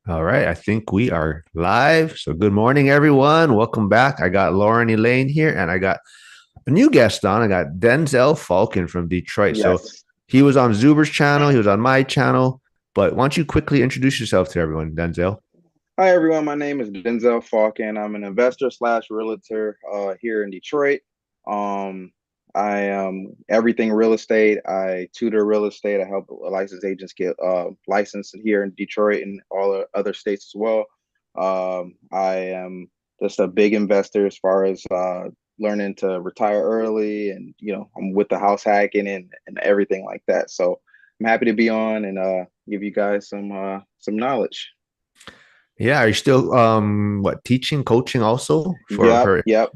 All right, I think we are live. So, good morning, everyone. Welcome back. I got Lauren Elaine here, and I got a new guest on. I got Denzel Falcon from Detroit. So, Yes. he was on Zuber's channel, he was on my channel. But why don't you quickly introduce yourself to everyone, Denzel? Hi, everyone. My name is Denzel Falcon. I'm an investor slash realtor here in Detroit. Um, I am everything real estate. I tutor real estate. I help licensed agents get licensed here in Detroit and all the other states as well. I am just a big investor as far as learning to retire early, and I'm with the house hacking and everything like that. So I'm happy to be on and give you guys some knowledge. Yeah, are you still what teaching, coaching also for Yep, her? yep,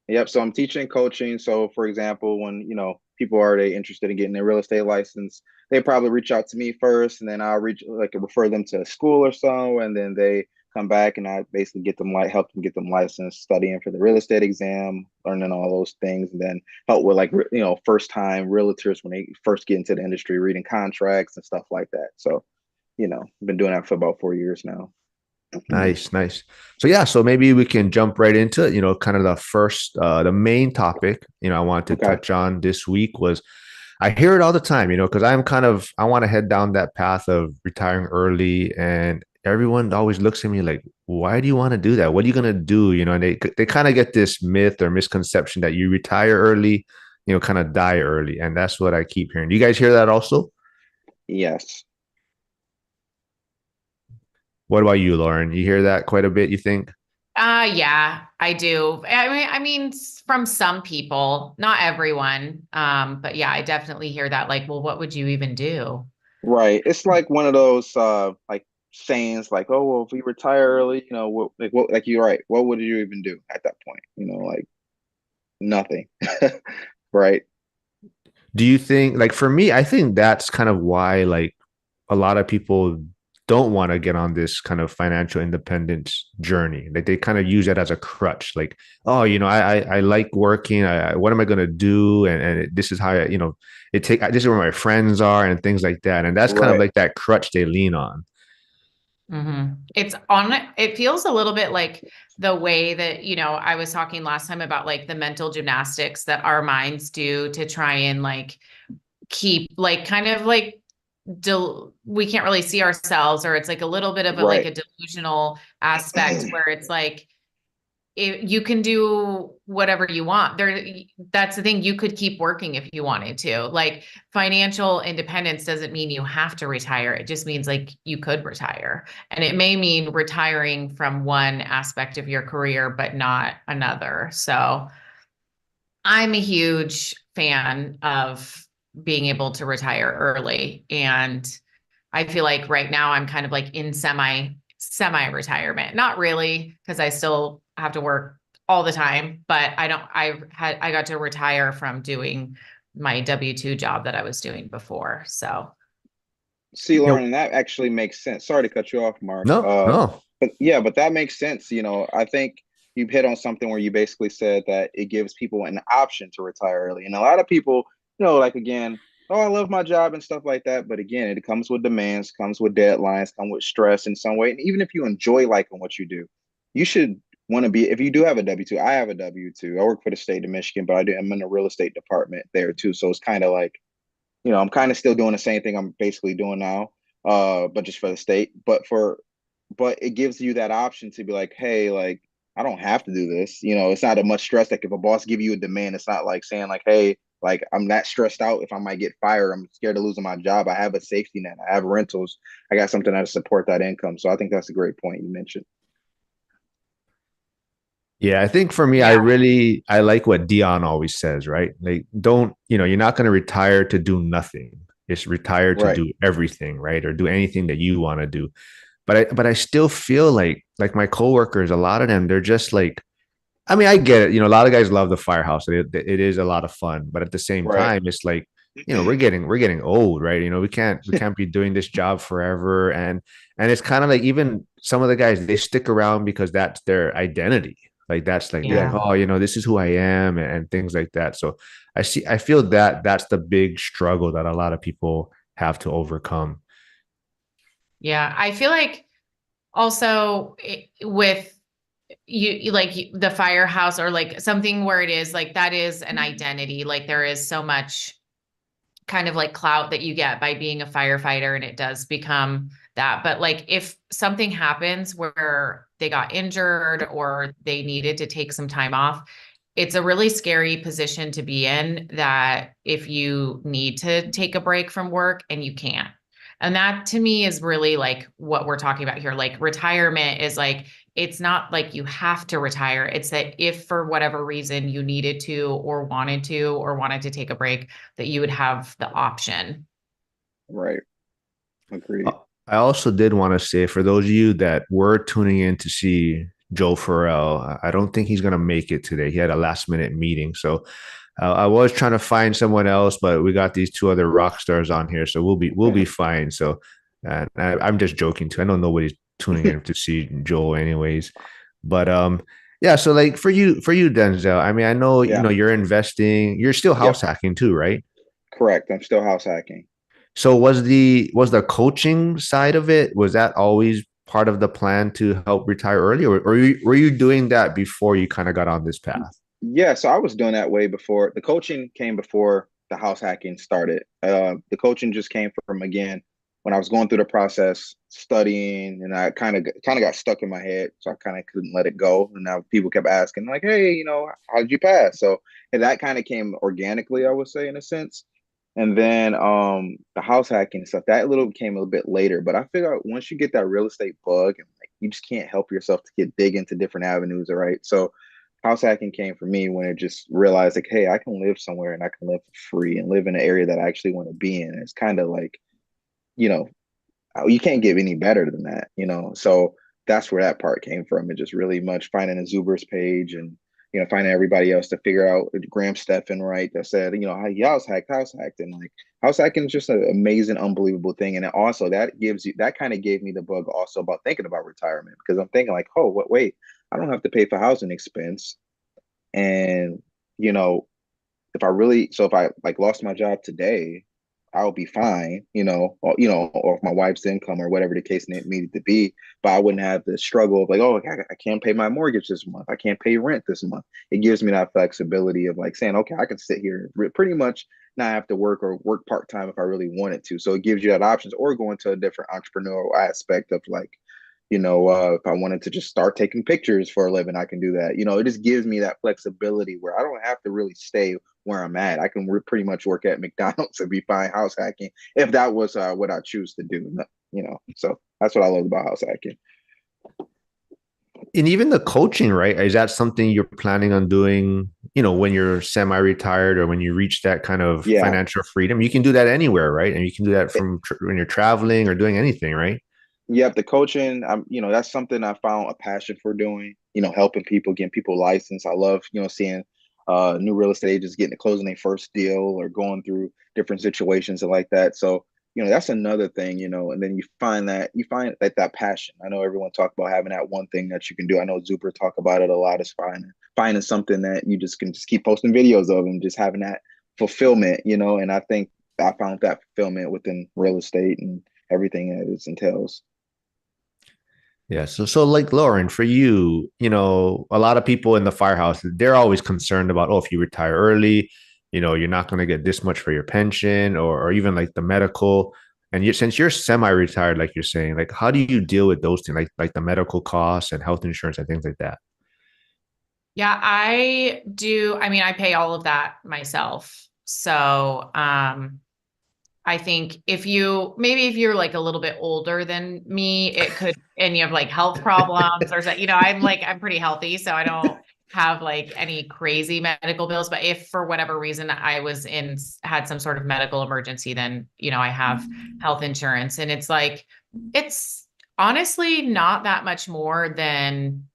yep. So I'm teaching coaching. So for example, when people are they interested in getting their real estate license, they probably reach out to me first, and then I'll refer them to a school or so, and then they come back and I basically get them like help them get them licensed, studying for the real estate exam, learning all those things, and then help with like first time realtors when they first get into the industry, reading contracts and stuff like that. So I've been doing that for about 4 years now. Nice, nice. So yeah, so maybe we can jump right into it. Kind of the main topic, I wanted to Okay. touch on this week was I hear it all the time, because I want to head down that path of retiring early, and everyone always looks at me like, why do you want to do that? What are you going to do? And they kind of get this myth or misconception that you retire early, kind of die early. And that's what I keep hearing. Do you guys hear that also? Yes. What about you, Lauren? You hear that quite a bit, you think? Yeah, I do. I mean, from some people, not everyone. But yeah, I definitely hear that. Like, well, what would you even do? Right. It's like one of those like sayings like, oh well, if we retire early, like you're right, what would you even do at that point? Like nothing. Right. Do you think, like, for me, I think that's kind of why, like, a lot of people don't want to get on this kind of financial independence journey. Like, they kind of use that as a crutch. Like, oh, I like working. What am I going to do? And this is how this is where my friends are and things like that. And that's kind of Right. like that crutch they lean on. It feels a little bit like the way that, I was talking last time about like the mental gymnastics that our minds do to try and like keep like kind of like we can't really see ourselves, or it's like a little bit of a like Right. a delusional aspect where it's like you can do whatever you want there. That's the thing, you could keep working if you wanted to. Like, financial independence doesn't mean you have to retire, it just means like you could retire, and it may mean retiring from one aspect of your career but not another. So I'm a huge fan of being able to retire early, and I feel like right now I'm kind of like in semi retirement. Not really, because I still have to work all the time, but I got to retire from doing my W-2 job that I was doing before. So, See, You Lauren, know, and that actually makes sense. Sorry to cut you off, Mark. no, no. But yeah, but that makes sense. I think you hit on something where you basically said that it gives people an option to retire early. And a lot of people, like again, oh, I love my job and stuff like that. But again, it comes with demands, comes with deadlines, come with stress in some way. And even if you enjoy liking what you do, you should want to be, if you do have a W-2, I have a W-2. I work for the state of Michigan, but I'm in the real estate department there too. So it's kind of like, I'm kind of still doing the same thing I'm basically doing now, but just for the state. But it gives you that option to be like, hey, like I don't have to do this. It's not a much stress. Like if a boss give you a demand, it's not like saying like, hey, like I'm not stressed out if I might get fired. I'm scared of losing my job. I have a safety net. I have rentals. I got something to support that income. So I think that's a great point you mentioned. Yeah, I think for me, yeah. I like what Dion always says, right? Like, don't, you're not going to retire to do nothing. It's retire to Right. do everything, right? Or do anything that you want to do. But I still feel like my coworkers, a lot of them, they're just like, I mean, I get it. A lot of guys love the firehouse. It is a lot of fun, but at the same Right. time, it's like, we're getting old, right? We can't be doing this job forever. And it's kind of like, even some of the guys, they stick around because that's their identity. Like, that's like, they're like, Yeah. Yeah. oh, this is who I am, and things like that. So I feel that that's the big struggle that a lot of people have to overcome. Yeah. I feel like also with like the firehouse or like something where it is like that is an identity. Like there is so much kind of like clout that you get by being a firefighter and it does become that. But like if something happens where they got injured or they needed to take some time off, it's a really scary position to be in that if you need to take a break from work and you can't. And that to me is really like what we're talking about here. Like retirement is like, it's not like you have to retire. It's that if for whatever reason you needed to or wanted to take a break, that you would have the option. Right. Agreed. I also did want to say for those of you that were tuning in to see Joe Farrell, I don't think he's going to make it today. He had a last minute meeting. So I was trying to find someone else, but we got these two other rock stars on here, so we'll be fine. So I'm just joking too. I know nobody's tuning in to see Joel anyways, but yeah. So like for you Denzel, I mean I know Yeah. you're investing, you're still house Yep. hacking too, right? Correct. I'm still house hacking. So was the coaching side of it, was that always part of the plan to help retire early, or were you doing that before you kind of got on this path? Yeah, so I was doing that way before. The coaching came before the house hacking started. The coaching just came from, again, when I was going through the process, studying, and I kind of got stuck in my head, so I kind of couldn't let it go. And now people kept asking, like, "Hey, how did you pass?" So, and that kind of came organically, I would say, in a sense. And then the house hacking stuff, that little came a little bit later. But I figure out once you get that real estate bug, and like you just can't help yourself to get dig into different avenues, all right? So house hacking came for me when it just realized like, hey, I can live somewhere and I can live for free and live in an area that I actually want to be in. It's kind of like, you know, you can't get any better than that. So that's where that part came from. It just really much finding a Zuber's page and finding everybody else to figure out Graham Stephan, right, that said, he house hacked, and like house hacking is just an amazing, unbelievable thing. And it also that kind of gave me the bug also about thinking about retirement, because I'm thinking like, oh, wait, I don't have to pay for housing expense. And you know, if I like lost my job today, I'll be fine, or if my wife's income or whatever the case needed to be, but I wouldn't have the struggle of like, oh, I can't pay my mortgage this month. I can't pay rent this month. It gives me that flexibility of like saying, okay, I can sit here pretty much not have to work or work part-time if I really wanted to. So it gives you that options, or go into a different entrepreneurial aspect of like, if I wanted to just start taking pictures for a living, I can do that. It just gives me that flexibility where I don't have to really stay where I'm at. I can pretty much work at McDonald's and be fine house hacking if that was what I choose to do. So that's what I love about house hacking. And even the coaching, right? Is that something you're planning on doing, when you're semi-retired or when you reach that kind of Yeah. financial freedom? You can do that anywhere, right? And you can do that from when you're traveling or doing anything, right? Yep, the coaching, that's something I found a passion for doing, helping people, getting people licensed. I love, seeing new real estate agents getting to closing their first deal or going through different situations and like that. So, that's another thing, and then you find that passion. I know everyone talk about having that one thing that you can do. I know Zuper talk about it a lot, is finding something that you just can just keep posting videos of and just having that fulfillment, and I think I found that fulfillment within real estate and everything that it entails. Yeah. So like Lauren, for you, a lot of people in the firehouse, they're always concerned about, oh, if you retire early, you're not going to get this much for your pension or even like the medical. And since you're semi-retired, like you're saying, like how do you deal with those things, like the medical costs and health insurance and things like that? Yeah, I do. I mean, I pay all of that myself. So, I think if you're like a little bit older than me, it could, and you have like health problems or something, I'm pretty healthy, so I don't have like any crazy medical bills. But if for whatever reason had some sort of medical emergency, then, I have health insurance, and it's honestly not that much more than,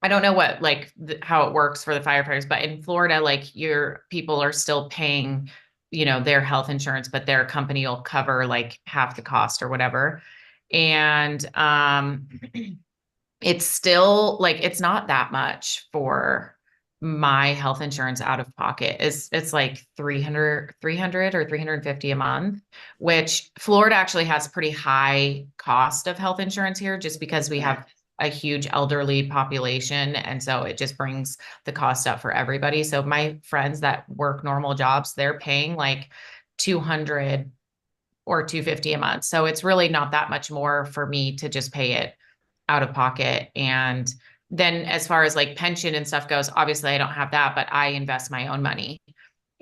I don't know what like how it works for the firefighters, but in Florida, like your people are still paying, their health insurance, but their company will cover like half the cost or whatever. And it's still like it's not that much for my health insurance out of pocket is it's like 300 or 350 a month, which Florida actually has pretty high cost of health insurance here just because we have a huge elderly population. And so it just brings the cost up for everybody. So my friends that work normal jobs, they're paying like 200 or 250 a month. So it's really not that much more for me to just pay it out of pocket. And then as far as like pension and stuff goes, obviously I don't have that, but I invest my own money.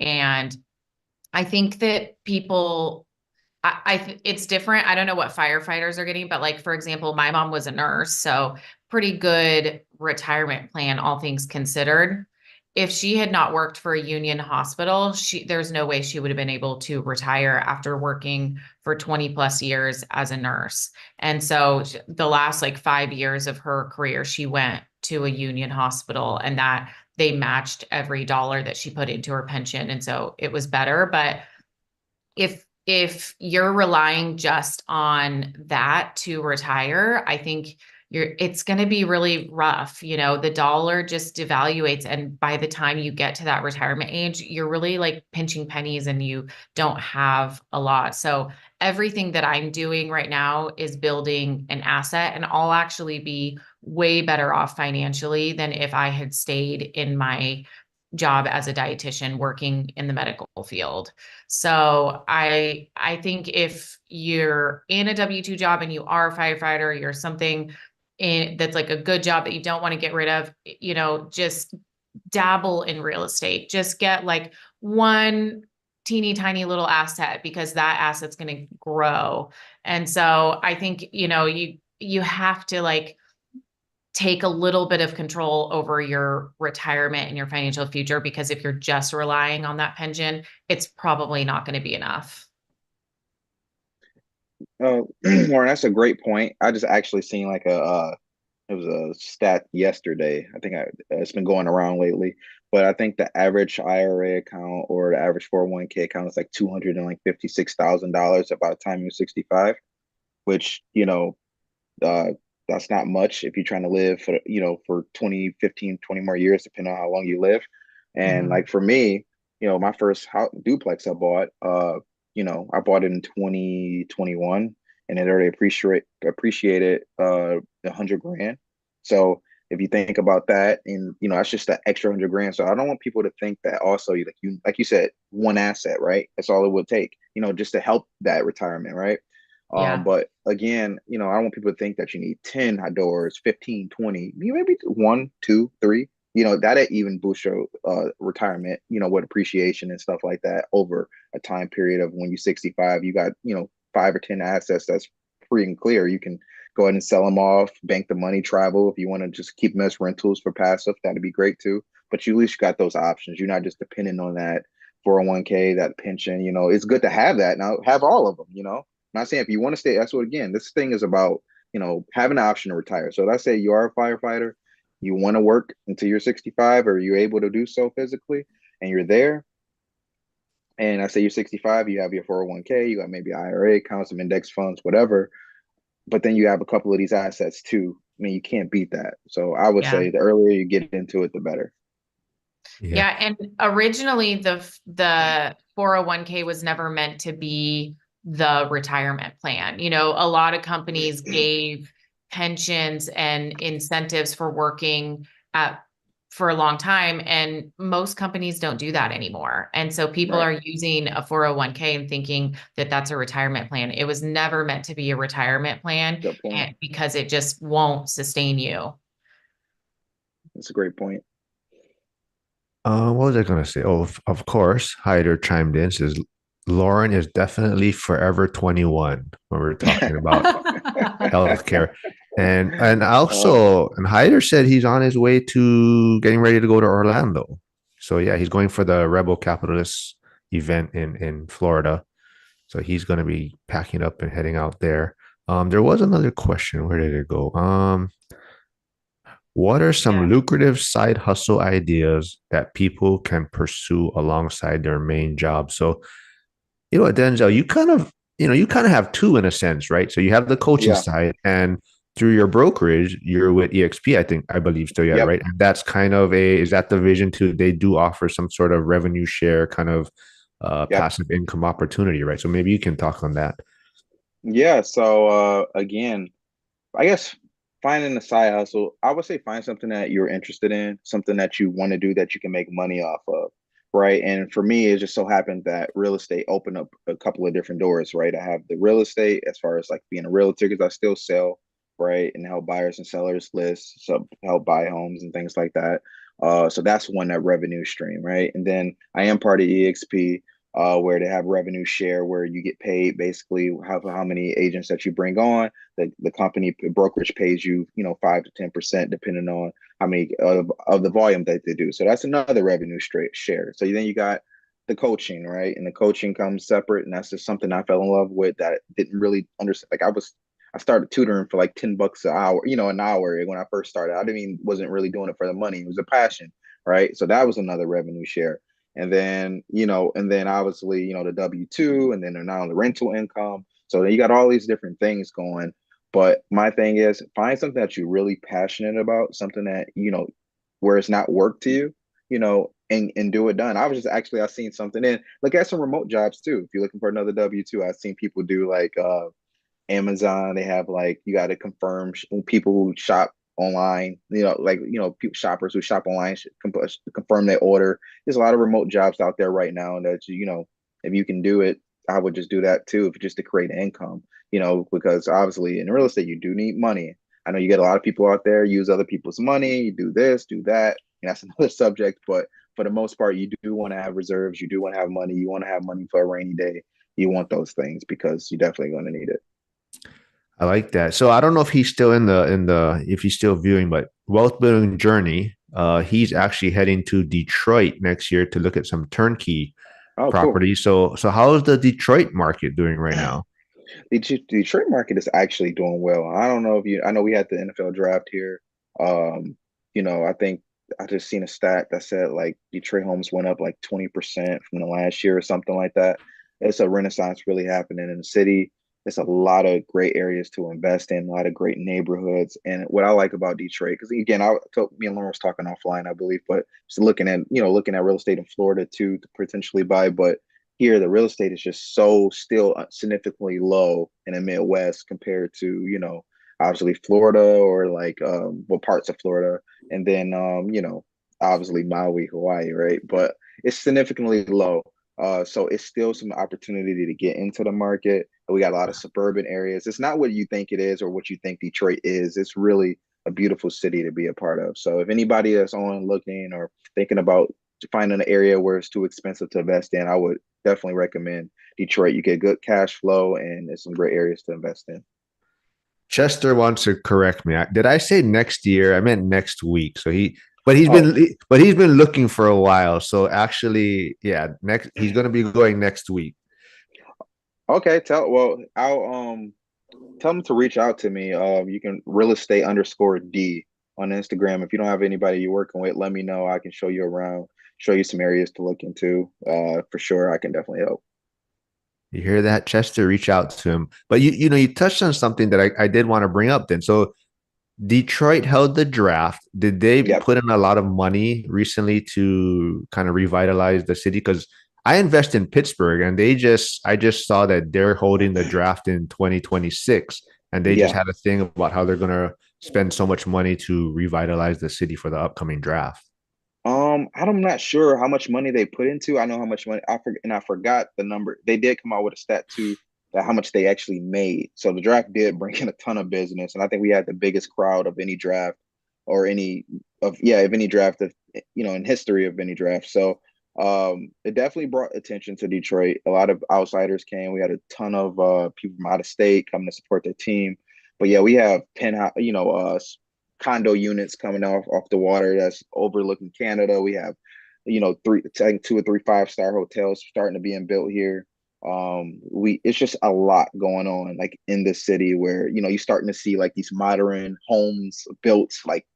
And I think that people it's different. I don't know what firefighters are getting, but like for example, my mom was a nurse, so pretty good retirement plan, all things considered. If she had not worked for a union hospital, there's no way she would have been able to retire after working for 20 plus years as a nurse. And so the last like 5 years of her career, she went to a union hospital and that they matched every dollar that she put into her pension. And so it was better. But if you're relying just on that to retire, I think it's going to be really rough. You know, the dollar just devaluates. And by the time you get to that retirement age, you're really like pinching pennies and you don't have a lot. So everything that I'm doing right now is building an asset, and I'll actually be way better off financially than if I had stayed in my job as a dietitian working in the medical field. So I think if you're in a W-2 job and you are a firefighter, you're something that's like a good job that you don't want to get rid of, just dabble in real estate. Just get like one teeny tiny little asset because that asset's going to grow. And so I think, you have to like take a little bit of control over your retirement and your financial future, because if you're just relying on that pension, it's probably not going to be enough. Warren, that's a great point. I just actually seen like it was a stat yesterday. I think it's been going around lately, but I think the average IRA account or the average 401k account is like $256,000 by the time you're 65, which, uh, that's not much if you're trying to live for, for 20, 15, 20 more years, depending on how long you live. And Mhm. like for me, my first house, duplex I bought, I bought it in 2021 and it already appreciated 100 grand. So if you think about that, and that's just an extra 100 grand. So I don't want people to think that also like you said, one asset, right? That's all it would take, just to help that retirement, right? Yeah. But again, I don't want people to think that you need 10 doors, 15, 20, maybe one, two, three, that even boost your retirement, with appreciation and stuff like that over a time period of when you're 65, you got, 5 or 10 assets that's free and clear. You can go ahead and sell them off, bank the money, travel. If you want to just keep them as rentals for passive, that'd be great too. But you at least got those options. You're not just dependent on that 401k, that pension. It's good to have that. Now have all of them, not saying if you want to stay, that's what again, this thing is about, having an option to retire. So let's say you are a firefighter, you want to work until you're 65 or you're able to do so physically, and you're there. And I say you're 65, you have your 401k, you got maybe IRA accounts, some index funds, whatever. But then you have a couple of these assets too. I mean, you can't beat that. So I would Yeah. say the earlier you get into it, the better. Yeah. Yeah, and originally the 401k was never meant to be the retirement plan. A lot of companies gave pensions and incentives for working at for a long time, and most companies don't do that anymore. And so people Right. are using a 401k and thinking that that's a retirement plan. It was never meant to be a retirement plan, Good point. because it just won't sustain you. That's a great point. What was I going to say? Oh, of course, Hyder chimed in, says Lauren is definitely forever 21 when we're talking about healthcare. And uh, also, and Hyder said he's on his way to getting ready to go to Orlando. So yeah, he's going for the Rebel Capitalists event in Florida. So he's going to be packing up and heading out there. There was another question. Where did it go? What are some Yeah. lucrative side hustle ideas that people can pursue alongside their main job? So, Denzel, you kind of have two in a sense, right? So you have the coaching yeah. side, and through your brokerage, you're with EXP, I believe still yet, Yep. right? And that's kind of is that the vision too? They do offer some sort of revenue share kind of Yep. passive income opportunity, right? So maybe you can talk on that. Yeah. So again, I guess finding a side hustle, I would say find something that you're interested in, something that you want to do that you can make money off of, right? And for me, it just so happened that real estate opened up a couple of different doors, right? I have the real estate as far as like being a realtor because I still sell, right, and help buyers and sellers list, so help buy homes and things like that. So that's one that revenue stream, right? And then I am part of EXP, where they have revenue share, where you get paid basically how many agents that you bring on. The company brokerage pays you, 5 to 10% depending on how many of the volume that they do. So that's another revenue straight share. So then you got the coaching, right? And the coaching comes separate, and that's just something I fell in love with that didn't really understand. Like I started tutoring for like $10 an hour, an hour when I first started. I didn't even wasn't really doing it for the money. It was a passion, right? So that was another revenue share. And then obviously, the W-2, and then now the rental income. So then you got all these different things going. But my thing is find something that you're really passionate about, something that, where it's not work to you, and do it done. I seen something in look at some remote jobs too. If you're looking for another W-2, I've seen people do like Amazon. They have like you got to confirm people who shop online. People, shoppers who shop online should confirm their order. There's a lot of remote jobs out there right now that if you can do it, I would just do that too, if just to create income. Because obviously in real estate you do need money. I know you get a lot of people out there use other people's money. You do this, do that, and that's another subject. But for the most part, you do want to have reserves. You do want to have money. You want to have money for a rainy day. You want those things because you're definitely going to need it. I like that. So I don't know if he's still in the if he's still viewing, but Wealth Building Journey, he's actually heading to Detroit next year to look at some turnkey Oh, cool. properties. So how is the Detroit market doing right now? The Detroit market is actually doing well. I don't know if I know we had the NFL draft here. Um, I think I just seen a stat that said like Detroit homes went up like 20% from the last year or something like that. It's a renaissance really happening in the city. There's a lot of great areas to invest in, a lot of great neighborhoods. And what I like about Detroit, because again, me and Lauren was talking offline, I believe, but just looking at real estate in Florida too to potentially buy. But here the real estate is just so still significantly low in the Midwest compared to, obviously Florida or like what parts of Florida, and then obviously Maui, Hawaii, right? But it's significantly low. So it's still some opportunity to get into the market. We got a lot of suburban areas. It's not what you think it is or what you think Detroit is. It's really a beautiful city to be a part of. So if anybody is on looking or thinking about finding an area where it's too expensive to invest in, I would definitely recommend Detroit. You get good cash flow and there's some great areas to invest in. Chester wants to correct me. Did I say next year? I meant next week. But Oh, he's been looking for a while. So actually, yeah, next he's going to be going next week. okay. I'll tell them to reach out to me. You can real estate underscore D on Instagram. If you don't have anybody you're working with, let me know. I can show you around, show you some areas to look into. For sure, I can definitely help. You hear that, Chester? Reach out to him. But you touched on something that I did want to bring up. Then, so Detroit held the draft. Did they Yep. put in a lot of money recently to kind of revitalize the city? Because I invest in Pittsburgh, and I just saw that they're holding the draft in 2026, and they just Yeah. had a thing about how they're gonna spend so much money to revitalize the city for the upcoming draft. I'm not sure how much money they put into. I know how much money I forgot the number. They did come out with a stat too that how much they actually made. So the draft did bring in a ton of business, and I think we had the biggest crowd of any draft or of any draft of in history of any draft. So it definitely brought attention to Detroit. A lot of outsiders came. We had a ton of people from out of state coming to support their team. But yeah, we have penthouse, condo units coming off the water that's overlooking Canada. We have, three, I think 2 or 3 5-star hotels starting to being built here. We It's just a lot going on like in this city where you're starting to see like these modern homes built like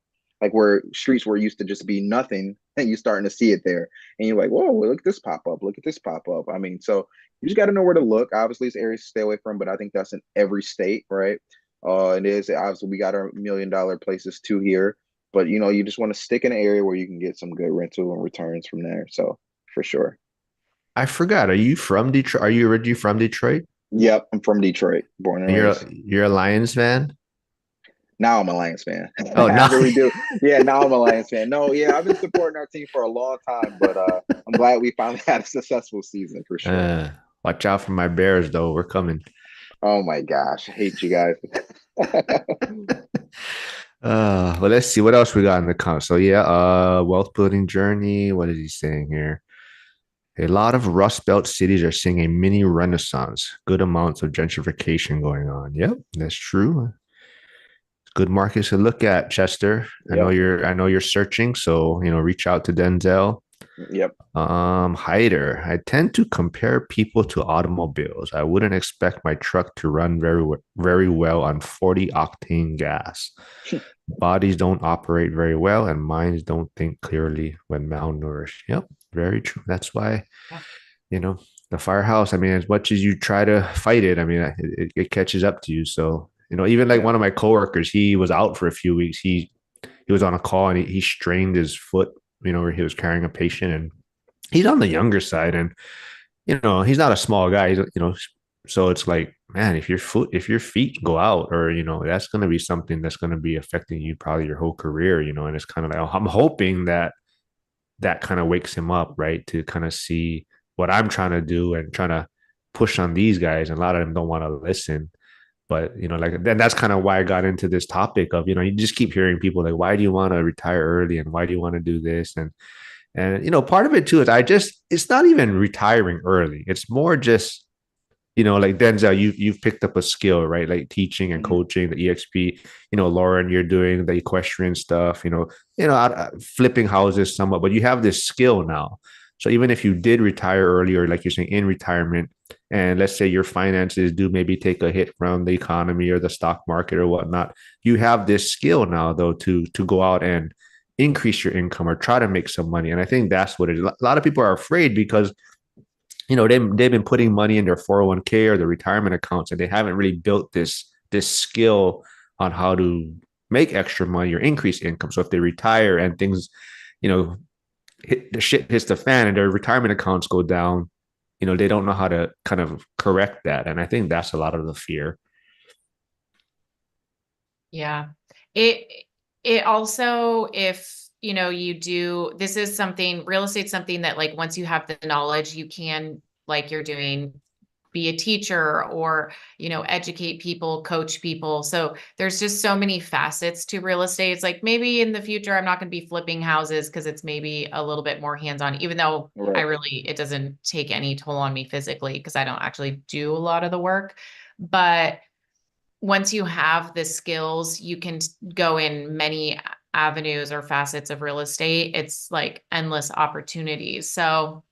where streets were used to just be nothing, and you're starting to see it there, and you're like, whoa, look at this pop up, look at this pop up. I mean, so you just got to know where to look. Obviously, it's areas to stay away from, but I think that's in every state, right? It is obviously we got our $1 million places too here, but you just want to stick in an area where you can get some good rental and returns from there. So for sure. I forgot. Are you from Detroit? Are you originally from Detroit? Yep, I'm from Detroit, born and And raised. you're a Lions fan? Now I'm a Lions fan. Oh, no. After we do, yeah, now I'm a Lions fan. No, yeah, I've been supporting our team for a long time, but I'm glad we finally had a successful season for sure. uh, watch out for my Bears, though. We're coming. Oh my gosh, I hate you guys. Well, let's see what else we got in the comments. So yeah, wealth building journey. What is he saying here? A lot of Rust Belt cities are seeing a mini renaissance. Good amounts of gentrification going on. Yep, that's true. Good markets to look at, Chester. Yep, I know you're searching, so reach out to Denzel. yep. Hyder. I tend to compare people to automobiles. I wouldn't expect my truck to run very well on 40 octane gas. Bodies don't operate very well, and minds don't think clearly when malnourished. Yep, very true. That's why, Yeah. you know, the firehouse, I mean, as much as you try to fight it, I mean, it catches up to you. So, even like Yeah. one of my coworkers, he was out for a few weeks. He was on a call and he strained his foot, where he was carrying a patient, and he's on the younger side. And he's not a small guy. So it's like, man, if your feet go out, or that's going to be something that's going to be affecting you probably your whole career. And it's kind of like, I'm hoping that that kind of wakes him up, right, to kind of see what I'm trying to do and trying to push on these guys. And a lot of them don't want to listen. But like then that's kind of why I got into this topic of you just keep hearing people like, why do you want to retire early and why do you want to do this? And part of it too is it's not even retiring early. It's more just like Denzel, you've picked up a skill, right? Like teaching and Mhm. coaching, the EXP. Lauren, you're doing the equestrian stuff. Flipping houses somewhat, but you have this skill now. So even if you did retire early, or like you're saying in retirement, and let's say your finances do maybe take a hit from the economy or the stock market or whatnot, you have this skill now though to go out and increase your income or try to make some money. And I think that's what it is. A lot of people are afraid because they've been putting money in their 401k or their retirement accounts, and they haven't really built this skill on how to make extra money or increase income. So if they retire and things, you know, the shit hits the fan and their retirement accounts go down, they don't know how to kind of correct that. And I think that's a lot of the fear. Yeah. It it also, if you do, this is something, real estate, something that like once you have the knowledge, you can, like you're doing, be a teacher or, educate people, coach people. So there's just so many facets to real estate. It's like maybe in the future I'm not going to be flipping houses because it's maybe a little bit more hands-on, even though Right. it doesn't take any toll on me physically because I don't actually do a lot of the work. But once you have the skills, you can go in many avenues or facets of real estate. It's like endless opportunities. So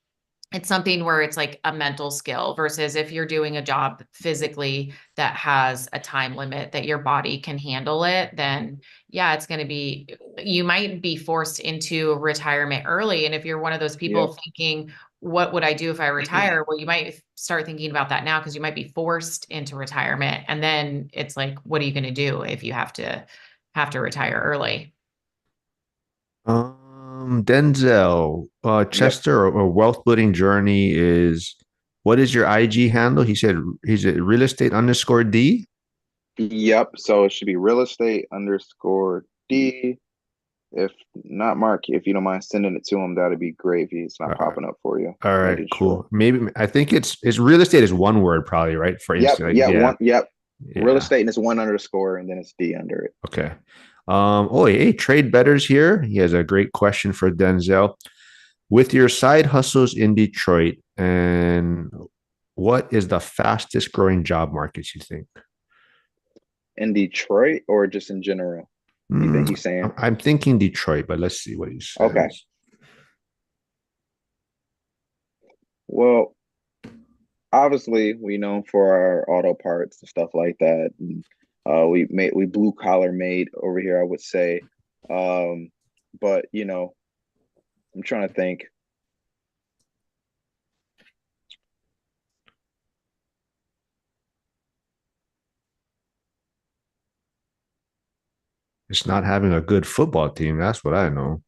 it's something where it's like a mental skill versus if you're doing a job physically that has a time limit that your body can handle it, then yeah, it's going to be, you might be forced into retirement early. And if you're one of those Yep. people thinking, what would I do if I retire? Well, you might start thinking about that now because you might be forced into retirement. And then it's like, what are you going to do if you have to retire early? Denzel, Yep. Chester, or wealth building journey is, what is your IG handle? He said he's at real estate underscore D. Yep. So it should be real estate underscore D. If not, Mark, if you don't mind sending it to him, that'd be great if he's not Uh, popping up for you. all right, Making sure. cool. Maybe I think it's real estate is one word probably, right? For Yep. instance, like, Yeah. yeah, One. Yep. Real yeah. estate and it's one underscore and then it's D under it. Okay. Oh, hey, Trade Better's here. He has a great question for Denzel. With your side hustles in Detroit, and what is the fastest growing job markets you think? In Detroit or just in general? You think Hmm, he's saying? I'm thinking Detroit, but let's see what he Okay. says. Well, obviously we known for our auto parts and stuff like that. And, we blue collar made over here, I would say. Um, but I'm trying to think. It's not having a good football team. That's what I know.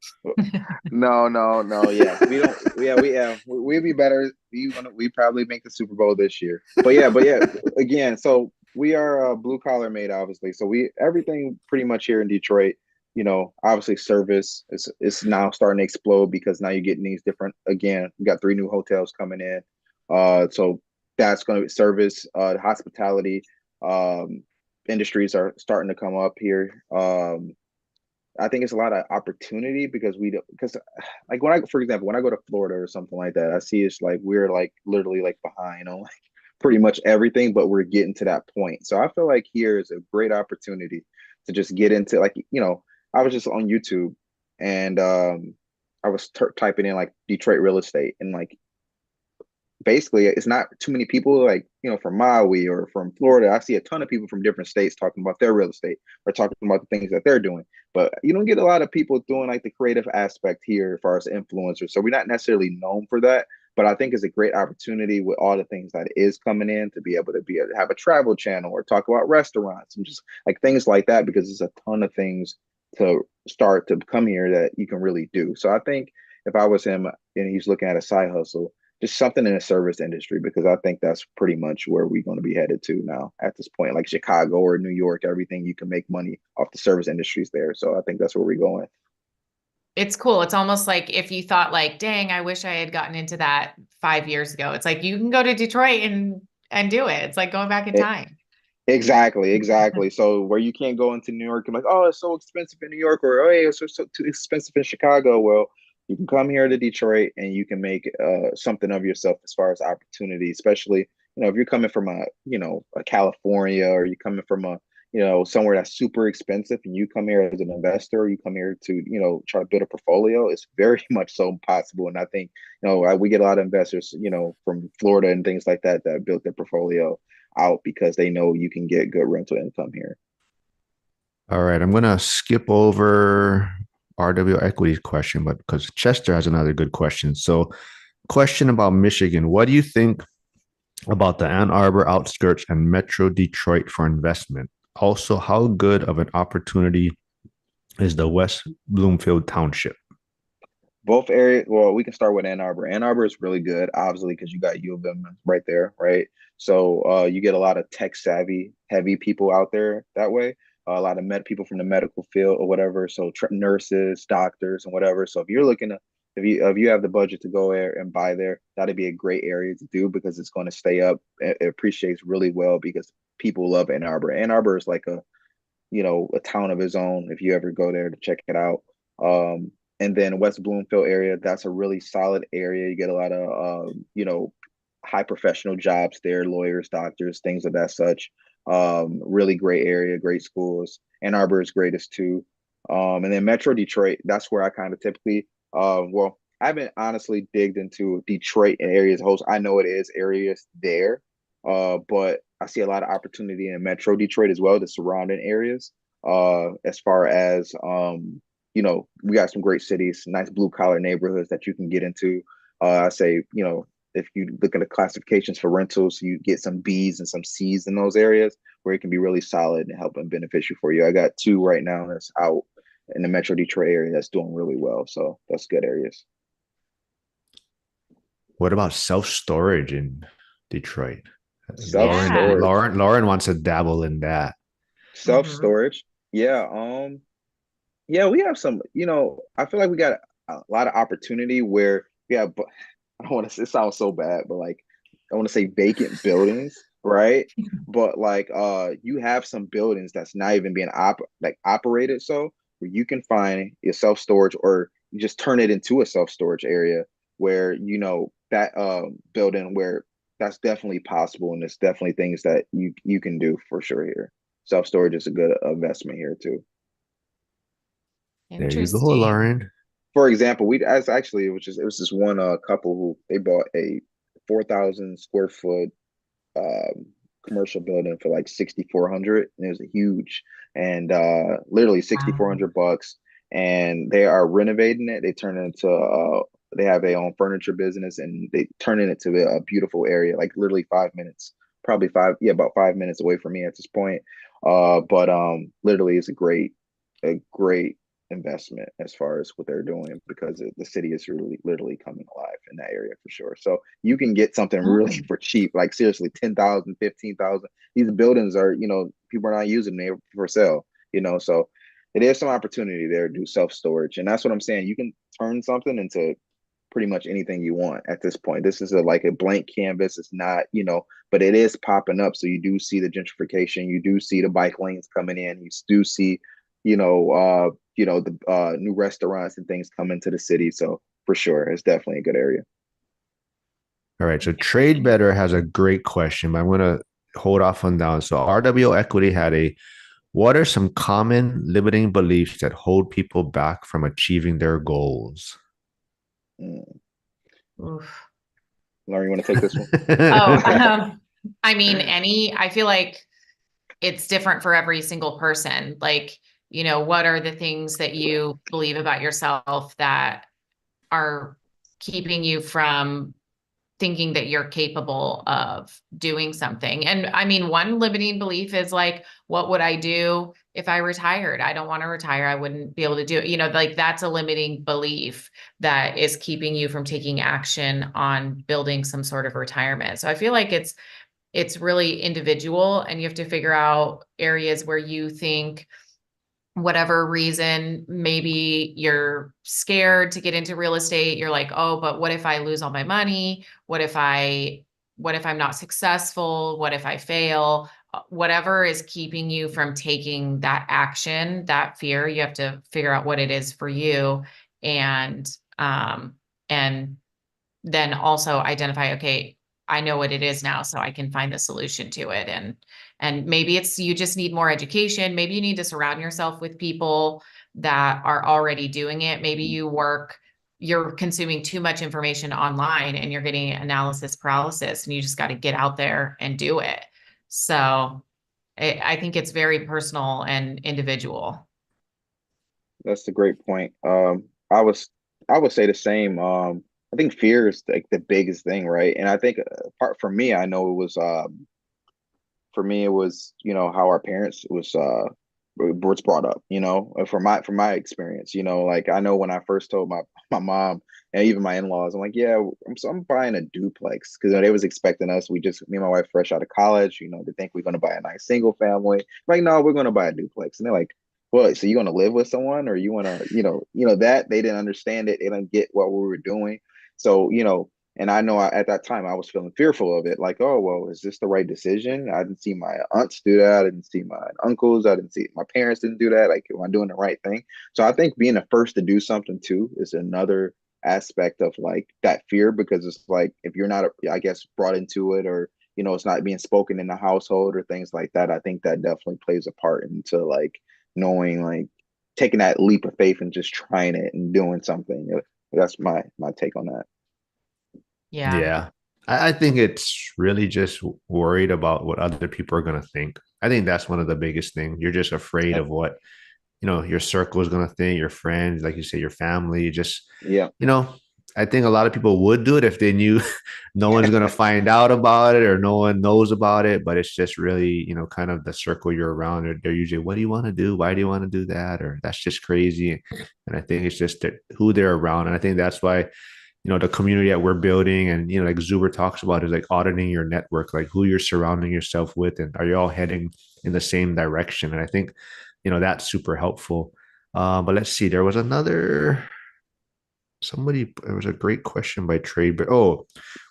No, no, no. Yeah, we don't. We'd be better. We probably make the Super Bowl this year. But yeah. Again, so we are blue collar made, obviously. So we everything pretty much here in Detroit. Obviously service is now starting to explode because now you're getting these different. Again, we got three new hotels coming in. So that's going to be service, hospitality, industries are starting to come up here. I think it's a lot of opportunity because because like for example, when I go to Florida or something like that, I see it's like we're like literally like behind on like pretty much everything, but we're getting to that point. So I feel like here is a great opportunity to just get into like, I was just on YouTube and I was typing in like Detroit real estate and like basically it's not too many people like from Maui or from Florida. I see a ton of people from different states talking about their real estate or talking about the things that they're doing, but you don't get a lot of people doing like the creative aspect here as far as influencers, so we're not necessarily known for that. But I think it's a great opportunity with all the things that is coming in to be able to have a travel channel or talk about restaurants and just like things like that, because there's a ton of things to start to come here that you can really do. So I think if I was him and he's looking at a side hustle, just something in the service industry, because I think that's pretty much where we're going to be headed to now at this point, like Chicago or New York, everything you can make money off the service industries there. So I think that's where we're going. It's cool. It's almost like if you thought like, dang, I wish I had gotten into that 5 years ago. It's like you can go to Detroit and do it. It's like going back in It, time. exactly, exactly. So where you can't go into New York and like, oh, it's so expensive in New York, or oh, yeah, it's so too expensive in Chicago. Well, you can come here to Detroit and you can make something of yourself as far as opportunity, especially if you're coming from a California, or you coming from a somewhere that's super expensive, and you come here as an investor, you come here to try to build a portfolio. It's very much so possible, and I think we get a lot of investors from Florida and things like that that built their portfolio out because they know you can get good rental income here. All right, I'm gonna skip over RW equities question, but because Chester has another good question. So, question about Michigan: what do you think about the Ann Arbor outskirts and Metro Detroit for investment? Also, how good of an opportunity is the West Bloomfield Township? Both areas. Well, we can start with Ann Arbor. Ann Arbor is really good, obviously, because you got U of M right there, right? So you get a lot of tech savvy, heavy people out there that way. A lot of people from the medical field or whatever. So nurses, doctors, and whatever. So if you're looking to, if you have the budget to go there and buy there, that'd be a great area to do because it's going to stay up. It appreciates really well because people love Ann Arbor. Ann Arbor is like a town of his own if you ever go there to check it out. And then West Bloomfield area, that's a really solid area. You get a lot of high professional jobs there, lawyers, doctors, things of that such. Really great area, great schools. Ann Arbor is greatest too. And then Metro Detroit, that's where I kind of typically well, I haven't honestly digged into Detroit and areas host. I know it is areas there, but I see a lot of opportunity in Metro Detroit as well, the surrounding areas. As far as we got some great cities, nice blue collar neighborhoods that you can get into. I say, if you look at the classifications for rentals, you get some B's and some C's in those areas where it can be really solid and help and beneficial for you. I got two right now that's out in the Metro Detroit area that's doing really well. So that's good areas. What about self storage in Detroit? Self Yeah. storage. Lauren wants to dabble in that. Self Mhm. storage. Yeah. Yeah, we have some, I feel like we got a lot of opportunity where we have, I don't want to, it sounds so bad, but like, I want to say vacant buildings, right? But like, you have some buildings that's not even being operated. So where you can find your self storage or you just turn it into a self storage area where, that, building where that's definitely possible. And it's definitely things that you can do for sure here. Self storage is a good investment here too. There you go, Interesting. Lauren. For example, we as actually it was this one couple who they bought a 4,000 square foot um commercial building for like 6,400, and it was a huge and literally Wow. $6,400, and they are renovating it. They turn it into they have their own furniture business and they turn it into a beautiful area, like literally 5 minutes, probably about 5 minutes away from me at this point. But literally it's a great a great investment as far as what they're doing because the city is really literally coming alive in that area for sure. So you can get something really Mm. for cheap, like seriously 10,000, 15,000. These buildings are, people are not using them for sale, so it is some opportunity there to do self-storage. And that's what I'm saying. You can turn something into pretty much anything you want at this point. This is like a blank canvas. It's not, but it is popping up. So you do see the gentrification. You do see the bike lanes coming in. You do see, the new restaurants and things come into the city. So for sure, it's definitely a good area. All right. So Trade Better has a great question, but I'm going to hold off on that. So RWO Equity had a what are some common limiting beliefs that hold people back from achieving their goals? Mm. Oof. Lauren, you want to take this one? Oh, I mean, I feel like it's different for every single person. Like, what are the things that you believe about yourself that are keeping you from thinking that you're capable of doing something? And I mean, one limiting belief is like, what would I do if I retired? I don't want to retire. I wouldn't be able to do it. Like that's a limiting belief that is keeping you from taking action on building some sort of retirement. So I feel like it's really individual, and you have to figure out areas where you think whatever reason, maybe you're scared to get into real estate. You're like, oh, but what if I lose all my money? What if I'm not successful? What if I fail? Whatever is keeping you from taking that action, that fear, you have to figure out what it is for you, and um and then also identify, okay, I know what it is now, so I can find the solution to it. And maybe it's you just need more education. Maybe you need to surround yourself with people that are already doing it. Maybe you're consuming too much information online and you're getting analysis paralysis, and you just got to get out there and do it. So I think it's very personal and individual. That's a great point. I would say the same. I think fear is like the biggest thing, right? And I think part for me, I know it was for me it was how our parents was was brought up, from my experience, like I know when I first told my mom and even my in-laws, I'm like, yeah, I'm buying a duplex because they was expecting us, me and my wife fresh out of college, to think we're going to buy a nice single family. Like, no, we're going to buy a duplex. And they're like, well, so you going to live with someone, or you want to, that they didn't understand it, they didn't get what we were doing. So and I know at that time I was feeling fearful of it, like, oh, well, is this the right decision? I didn't see my aunts do that. I didn't see my uncles. I didn't see my parents didn't do that. Like, am I doing the right thing? So I think being the first to do something too is another aspect of like that fear, because it's like if you're not, I guess, brought into it, or it's not being spoken in the household or things like that. I think that definitely plays a part into like knowing, like taking that leap of faith and just trying it and doing something. That's my take on that. Yeah. Yeah. I think it's really just worried about what other people are going to think. I think that's one of the biggest things. You're just afraid Yep. of what, your circle is going to think, your friends, like you say, your family. Just, Yeah. you know, I think a lot of people would do it if they knew no one's going to find out about it or no one knows about it. But it's just really, kind of the circle you're around. They're usually, what do you want to do? Why do you want to do that? Or that's just crazy. And I think it's just that who they're around. And I think that's why the community that we're building and like Zuber talks about is like auditing your network, like who you're surrounding yourself with, and are you all heading in the same direction? And I think that's super helpful. But let's see, there was another somebody, there was a great question by Trade, but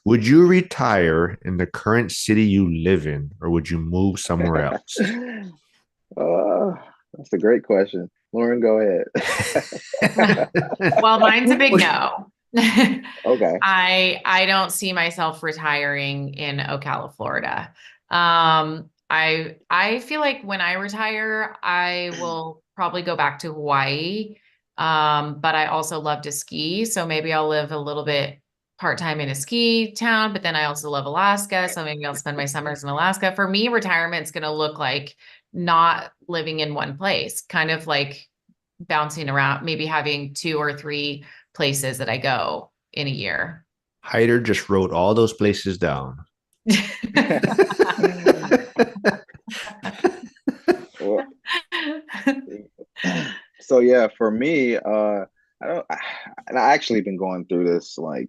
would you retire in the current city you live in, or would you move somewhere else? uh, that's a great question. Lauren, go ahead. Well, mine's a big no. Okay. I don't see myself retiring in Ocala, Florida. I feel like when I retire, I will probably go back to Hawaii. But I also love to ski, so maybe I'll live a little bit part-time in a ski town, but then I also love Alaska, so maybe I'll spend my summers in Alaska. For me, retirement's going to look like not living in one place, kind of like bouncing around, maybe having two or three places that I go in a year. Hyder just wrote all those places down. Well, So yeah, for me, I don't, and I actually been going through this like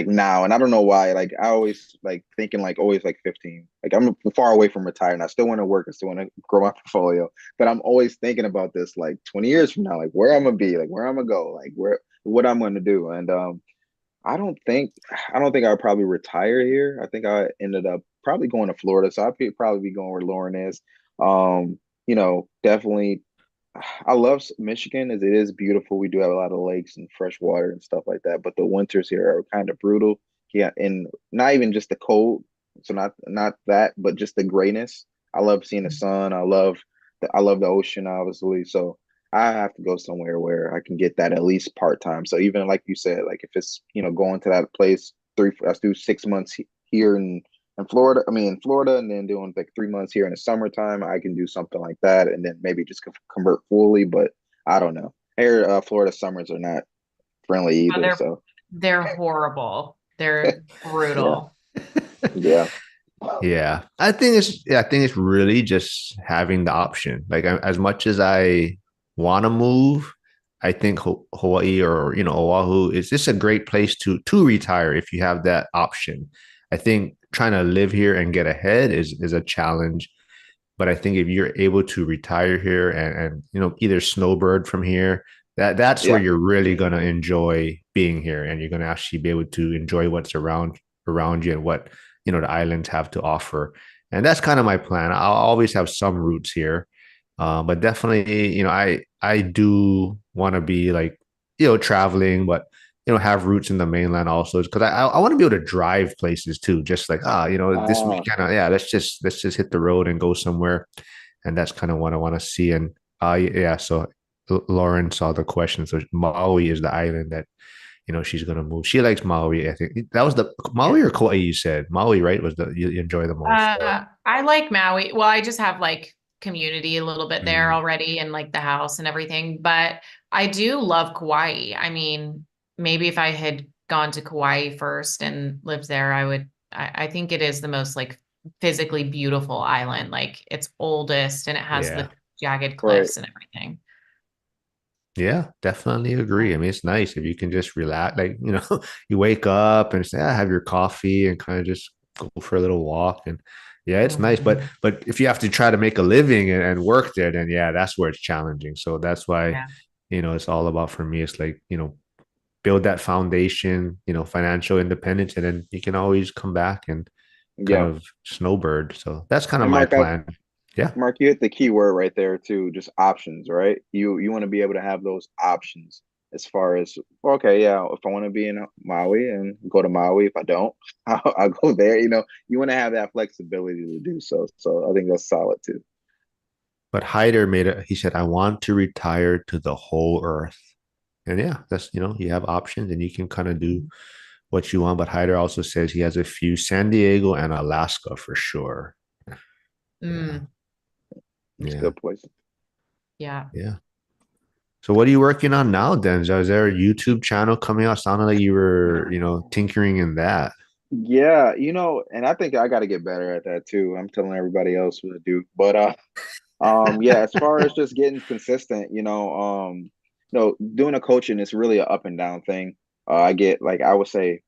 now, and I don't know why. Like I always like thinking like always like 15. Like I'm far away from retiring. I still want to work. I still want to grow my portfolio, but I'm always thinking about this like 20 years from now, like where I'm gonna be, like where I'm gonna go, like where what I'm gonna do. And I don't think I don't think I'll probably retire here. I think I ended up probably going to Florida, so I'd probably be going where Lauren is. Definitely I love Michigan as it is beautiful. We do have a lot of lakes and fresh water and stuff like that, but the winters here are kind of brutal. Yeah, and not even just the cold, so not that, but just the grayness. I love seeing the sun. I love the ocean, obviously. So I have to go somewhere where I can get that at least part time. So even like you said, like if it's going to that place let's do 6 months here in Florida, I mean, in Florida, and then doing like 3 months here in the summertime, I can do something like that, and then maybe just convert fully. But I don't know. Here, Florida summers are not friendly Oh, either. they're So they're horrible. They're yeah, brutal. yeah, I think it's really just having the option. Like as much as I want to move, I think Hawaii or Oahu is just a great place to retire if you have that option. I think trying to live here and get ahead is a challenge, but I think if you're able to retire here and either snowbird from here, that's where yeah, you're really gonna enjoy being here, and you're gonna actually be able to enjoy what's around you and what the islands have to offer. And that's kind of my plan. I'll always have some roots here, but definitely, I do want to be like traveling, but have roots in the mainland also because I want to be able to drive places too, just like this uh, weekend, yeah, let's just hit the road and go somewhere, and that's kind of what I want to see. And yeah, so Lauren saw the question. So Maui is the island that she's gonna move. She likes Maui. I think that was the Yeah. Maui or Kauai. You said Maui, right? Was the you enjoy the most? I like Maui. Well, I just have like community a little bit there Mm, already and like the house and everything, but I do love Kauai. I mean, maybe if I had gone to Kauai first and lived there, I think it is the most like physically beautiful island. Like it's oldest and it has yeah. the jagged right, cliffs and everything. Yeah, definitely agree. I mean, it's nice if you can just relax, like, you wake up and say, have your coffee and kind of just go for a little walk. And yeah, it's nice. But Mhm. if you have to try to make a living and work there, then yeah, that's where it's challenging. So that's why, Yeah. it's all about for me, it's like, build that foundation, financial independence, and then you can always come back and kind yeah. of snowbird. So that's kind of And my plan. Yeah. Mark, you hit the key word right there too, just options, right? You want to be able to have those options as far as okay, yeah, if I want to be in Maui and go to Maui, if I don't, I'll go there. You want to have that flexibility to do so. So I think that's solid too. But Hyder he said, I want to retire to the whole earth. And yeah, that's, you have options and you can kind of do what you want. But Hyder also says he has a few San Diego and Alaska for sure. Yeah. Mm, It's a Yeah. good place. yeah. Yeah. So what are you working on now, Denzel? Is there a YouTube channel coming out? Sounded like you were, tinkering in that. Yeah, and I think I got to get better at that too. I'm telling everybody else what to do, but yeah, as far as just getting consistent, doing a coaching is really an up and down thing. I get like I would say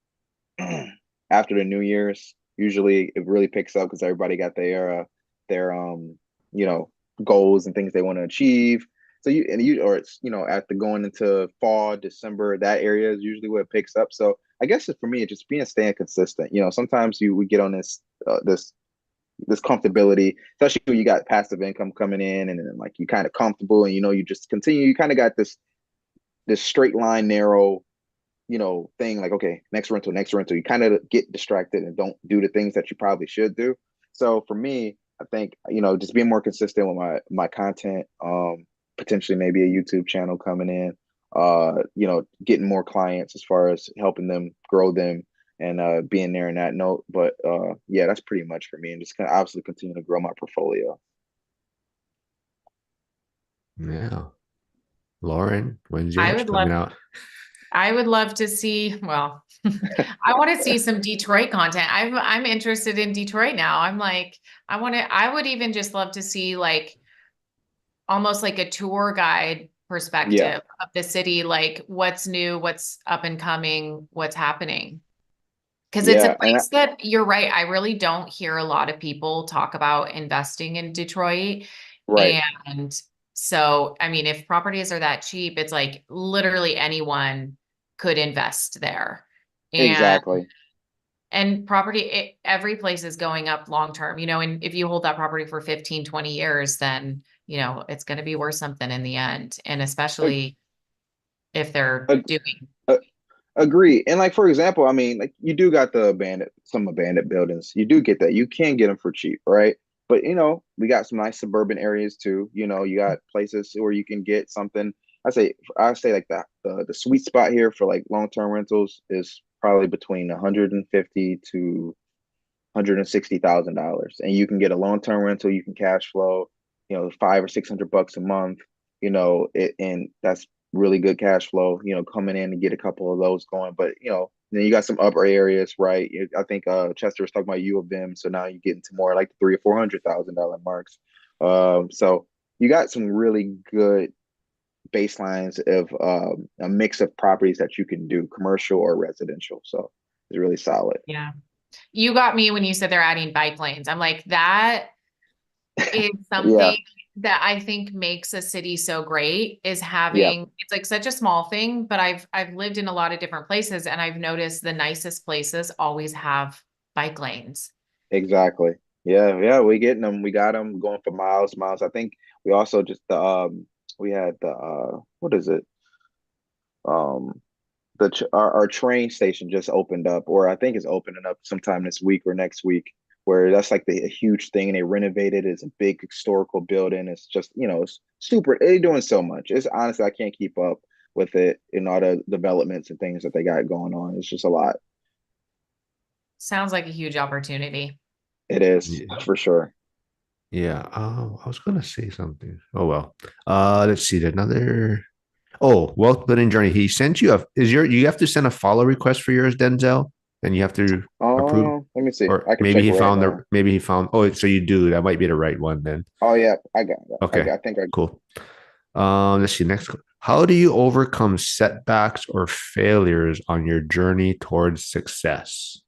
after the New Year's, usually it really picks up because everybody got their you know goals and things they want to achieve. So or it's after going into fall, December, that area is usually where it picks up. So I guess for me, it's just being staying consistent. Sometimes we get on this comfortability, especially when you got passive income coming in, and then like you kind of comfortable, and you just continue. You kind of got this straight line, narrow thing like, okay, next rental. You kind of get distracted and don't do the things that you probably should do. So for me, I think, just being more consistent with my content, potentially maybe a YouTube channel coming in, getting more clients as far as helping them grow them and being there in that note. But yeah, that's pretty much for me. And just kind of obviously continue to grow my portfolio. Yeah. Lauren, when's I yours would coming love out? I would love to see, well, I want to see some Detroit content. I'm interested in Detroit now. I'm like, I would even just love to see like almost like a tour guide Yeah, perspective of the city, like what's new, what's up and coming, what's happening. Because it's a yeah, and place that you're right. I really don't hear a lot of people talk about investing in Detroit. right, And so, I mean, if properties are that cheap, it's like literally anyone could invest there. And exactly. every place is going up long term, and if you hold that property for 15, 20 years, then, it's going to be worth something in the end. And Ag- especially if they're ag- doing, uh, Agree. And like for example, I mean, like you do got some abandoned buildings. You do get that. You can get them for cheap, right? But we got some nice suburban areas too. You got places where you can get something. I say like the sweet spot here for like long-term rentals is probably between 150 to $160,000, and you can get a long-term rental. You can cash flow, 500 or 600 bucks a month. And that's really good cash flow. Coming in and get a couple of those going. But then you got some upper areas, right? I think Chester was talking about U of M, so now you get into more like the $300,000 or $400,000 marks. So you got some really good baselines of a mix of properties that you can do, commercial or residential. So it's really solid. yeah. You got me when you said they're adding bike lanes. I'm like, that is Yeah, something that I think makes a city so great, is yeah. having, it's like such a small thing, but I've lived in a lot of different places, and I've noticed the nicest places always have bike lanes. Exactly. Yeah, yeah, we getting them. We got them going for miles, miles. I think we also just we had the what is it? Um our train station just opened up, or I think it's opening up sometime this week or next week, where that's like a huge thing. And they renovated. It's a big historical building. It's just, it's super. They're doing so much. It's honestly, I can't keep up with it and all the developments and things that they got going on. It's just a lot. Sounds like a huge opportunity. It is Yeah. for sure. Yeah. Oh, I was gonna say something. Oh well. Let's see. Another. Oh, wealth building journey. He sent you a. Is your you have to send a follow request for yours, Denzel, and you have to approve, Let me see. or I can check right now. maybe he found. Oh, so you do. That might be the right one then. Oh yeah, I got that. Okay. I think I Cool. Let's see. Next. How do you overcome setbacks or failures on your journey towards success?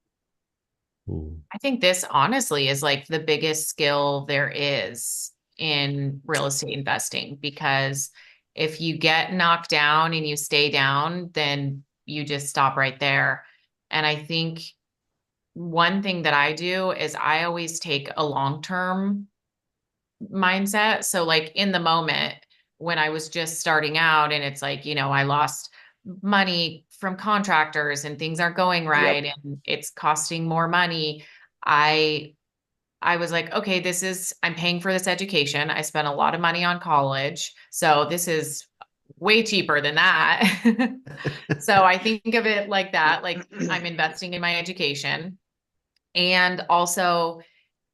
Ooh. I think this honestly is like the biggest skill there is in real estate investing, because if you get knocked down and you stay down, then you just stop right there. And I think one thing that I do is I always take a long-term mindset. So like in the moment when I was just starting out, and it's like, I lost money from contractors and things aren't going yep. right and it's costing more money. I I was like, okay, I'm paying for this education. I spent a lot of money on college. So this is way cheaper than that. So I think of it like that, like I'm investing in my education. And also,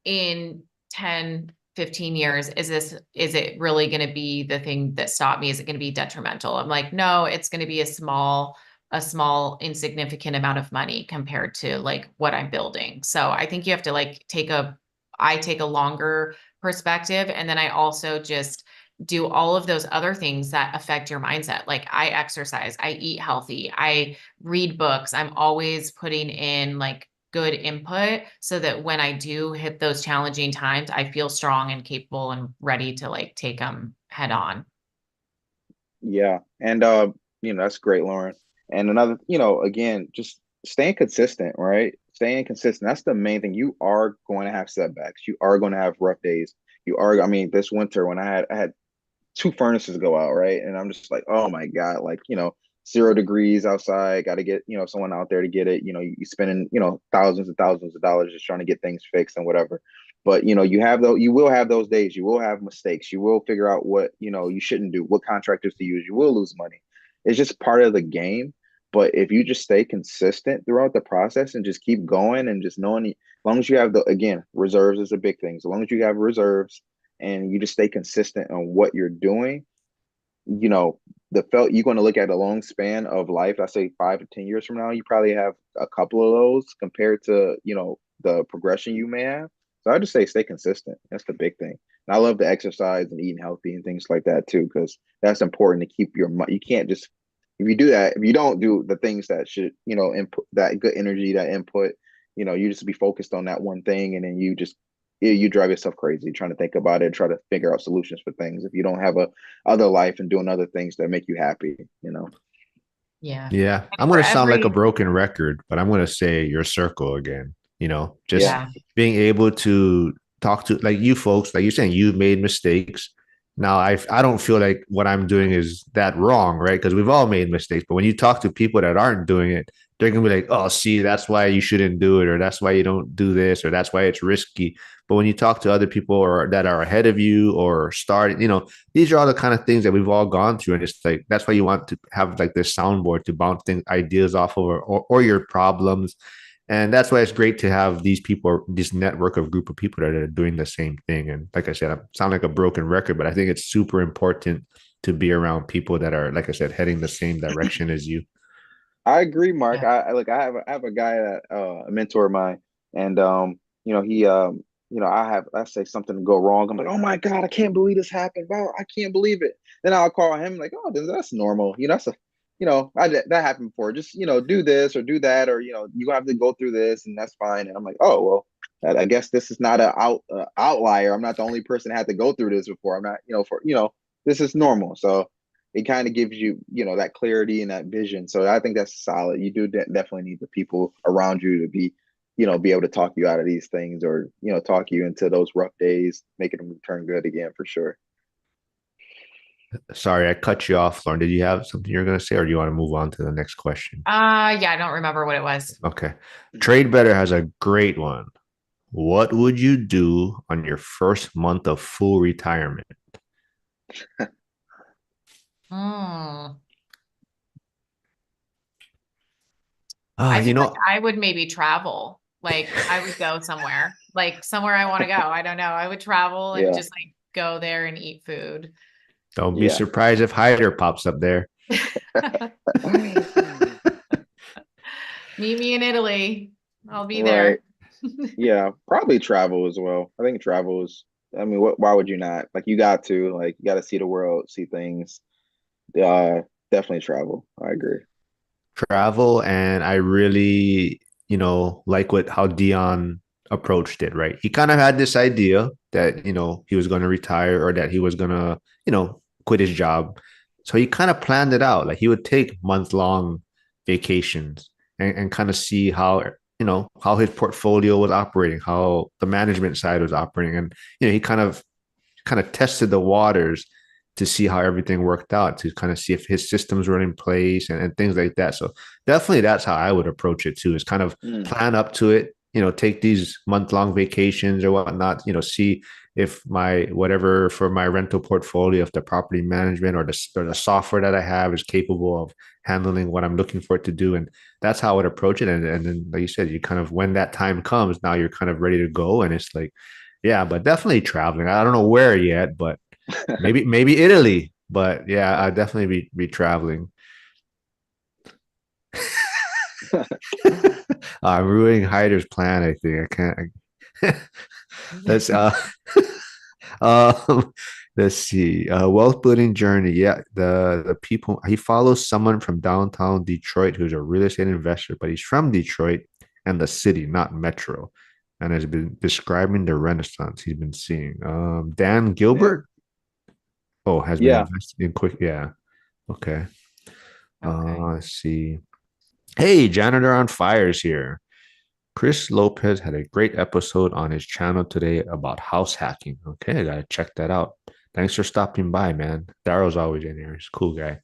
in 10, 15 years, is it really going to be the thing that stopped me? Is it going to be detrimental? I'm like, no, it's going to be a small insignificant amount of money compared to like what I'm building. So I think you have to like I take a longer perspective, and then I also just do all of those other things that affect your mindset. Like I exercise, I eat healthy, I read books. I'm always putting in like good input so that when I do hit those challenging times, I feel strong and capable and ready to like take them head on. Yeah. And that's great, Lauren. And another, again, just staying consistent, right? Staying consistent. That's the main thing. You are going to have setbacks. You are going to have rough days. I mean, this winter when I had two furnaces go out, right? And I'm just like, oh my God, like, 0 degrees outside, got to get, someone out there to get it. You spending, thousands and thousands of dollars just trying to get things fixed and whatever. But you will have those days. You will have mistakes. You will figure out what, you shouldn't do, what contractors to use. You will lose money. It's just part of the game. But if you just stay consistent throughout the process and just keep going and just knowing, as long as you have again, reserves is a big thing. So long as you have reserves and you just stay consistent on what you're doing, you know, you're going to look at a long span of life. I say 5 to 10 years from now, you probably have a couple of those compared to, the progression you may have. So I just say stay consistent. That's the big thing. And I love the exercise and eating healthy and things like that too, because that's important to keep your mind. You can't just if you do that, if you don't do the things that should, input that good energy, that input, you just be focused on that one thing, and then you drive yourself crazy trying to think about it, try to figure out solutions for things. If you don't have a other life and doing other things that make you happy. Yeah. Yeah, And I'm for going to sound like a every, broken record, but I'm going to say your circle again. Just Yeah. yeah. being able to talk to like you folks, like you're saying, you've made mistakes. Now, I don't feel like what I'm doing is that wrong, right? Because we've all made mistakes. But when you talk to people that aren't doing it, they're gonna be like, "Oh, see, that's why you shouldn't do it, or that's why you don't do this, or that's why it's risky." But when you talk to other people or that are ahead of you or starting, these are all the kind of things that we've all gone through, and it's like that's why you want to have like this soundboard to bounce things, ideas off of, or your problems, and that's why it's great to have these people, this network of group of people that are doing the same thing. And like I said, I sound like a broken record, but I think it's super important to be around people that are, like I said, heading the same direction as you. I agree, Mark. Yeah. I have a guy that a mentor of mine, and he I say something to go wrong. I'm like, oh my God, I can't believe this happened. Wow, I can't believe it. Then I'll call him like, oh, that's normal. That happened before. Just do this or do that, or you have to go through this, and that's fine. And I'm like, oh well, I guess this is not a outlier. I'm not the only person that had to go through this before. I'm not, this is normal. So it kind of gives you, that clarity and that vision. So I think that's solid. You do definitely need the people around you to be able to talk you out of these things, or, talk you into those rough days, making them turn good again for sure. Sorry, I cut you off, Lauren. Did you have something you're going to say, or do you want to move on to the next question? Yeah, I don't remember what it was. Okay. Trade Better has a great one. What would you do on your first month of full retirement? Hmm. Ah, I you feel like know, I would maybe travel. Like I would go somewhere, like somewhere I want to go. I don't know. I would travel and Yeah. just like go there and eat food. don't be Yeah. surprised if Hyder pops up there. Meet me in Italy. I'll be Right. there. Yeah. Probably travel as well. I think travel is, I mean, why would you not? Like, you got to see the world, see things. Uh, Definitely travel. I agree. Travel, and I really, like what how Dion approached it, right? He kind of had this idea that, he was going to retire or that he was going to, quit his job. So he kind of planned it out. Like he would take month-long vacations and kind of see how his portfolio was operating, how the management side was operating. And, he kind of tested the waters to see how everything worked out, to kind of see if his systems were in place and things like that. So definitely that's how I would approach it too, is kind of Mm. plan up to it, take these month-long vacations or whatnot, see if my whatever for my rental portfolio, if the property management or the software that I have is capable of handling what I'm looking for it to do. And that's how I would approach it. And then, like you said, you kind of, when that time comes, now you're kind of ready to go. And it's like, yeah, but definitely traveling. I don't know where yet, but maybe Italy. But yeah, I'd definitely be traveling. I'm ruining Hyder's plan. I think I can't. let's um let's see. Wealth building journey. Yeah, the people he follows someone from downtown Detroit who's a real estate investor, but he's from Detroit and the city, not metro, and has been describing the renaissance he's been seeing. Dan Yeah. Gilbert. Oh, has been Yeah. investing in quick. Yeah. Okay. Okay. Let's see. Hey, Janitor on Fires here. Chris Lopez had a great episode on his channel today about house hacking. Okay, I gotta check that out. Thanks for stopping by, man. Darrow's always in here. He's a cool guy.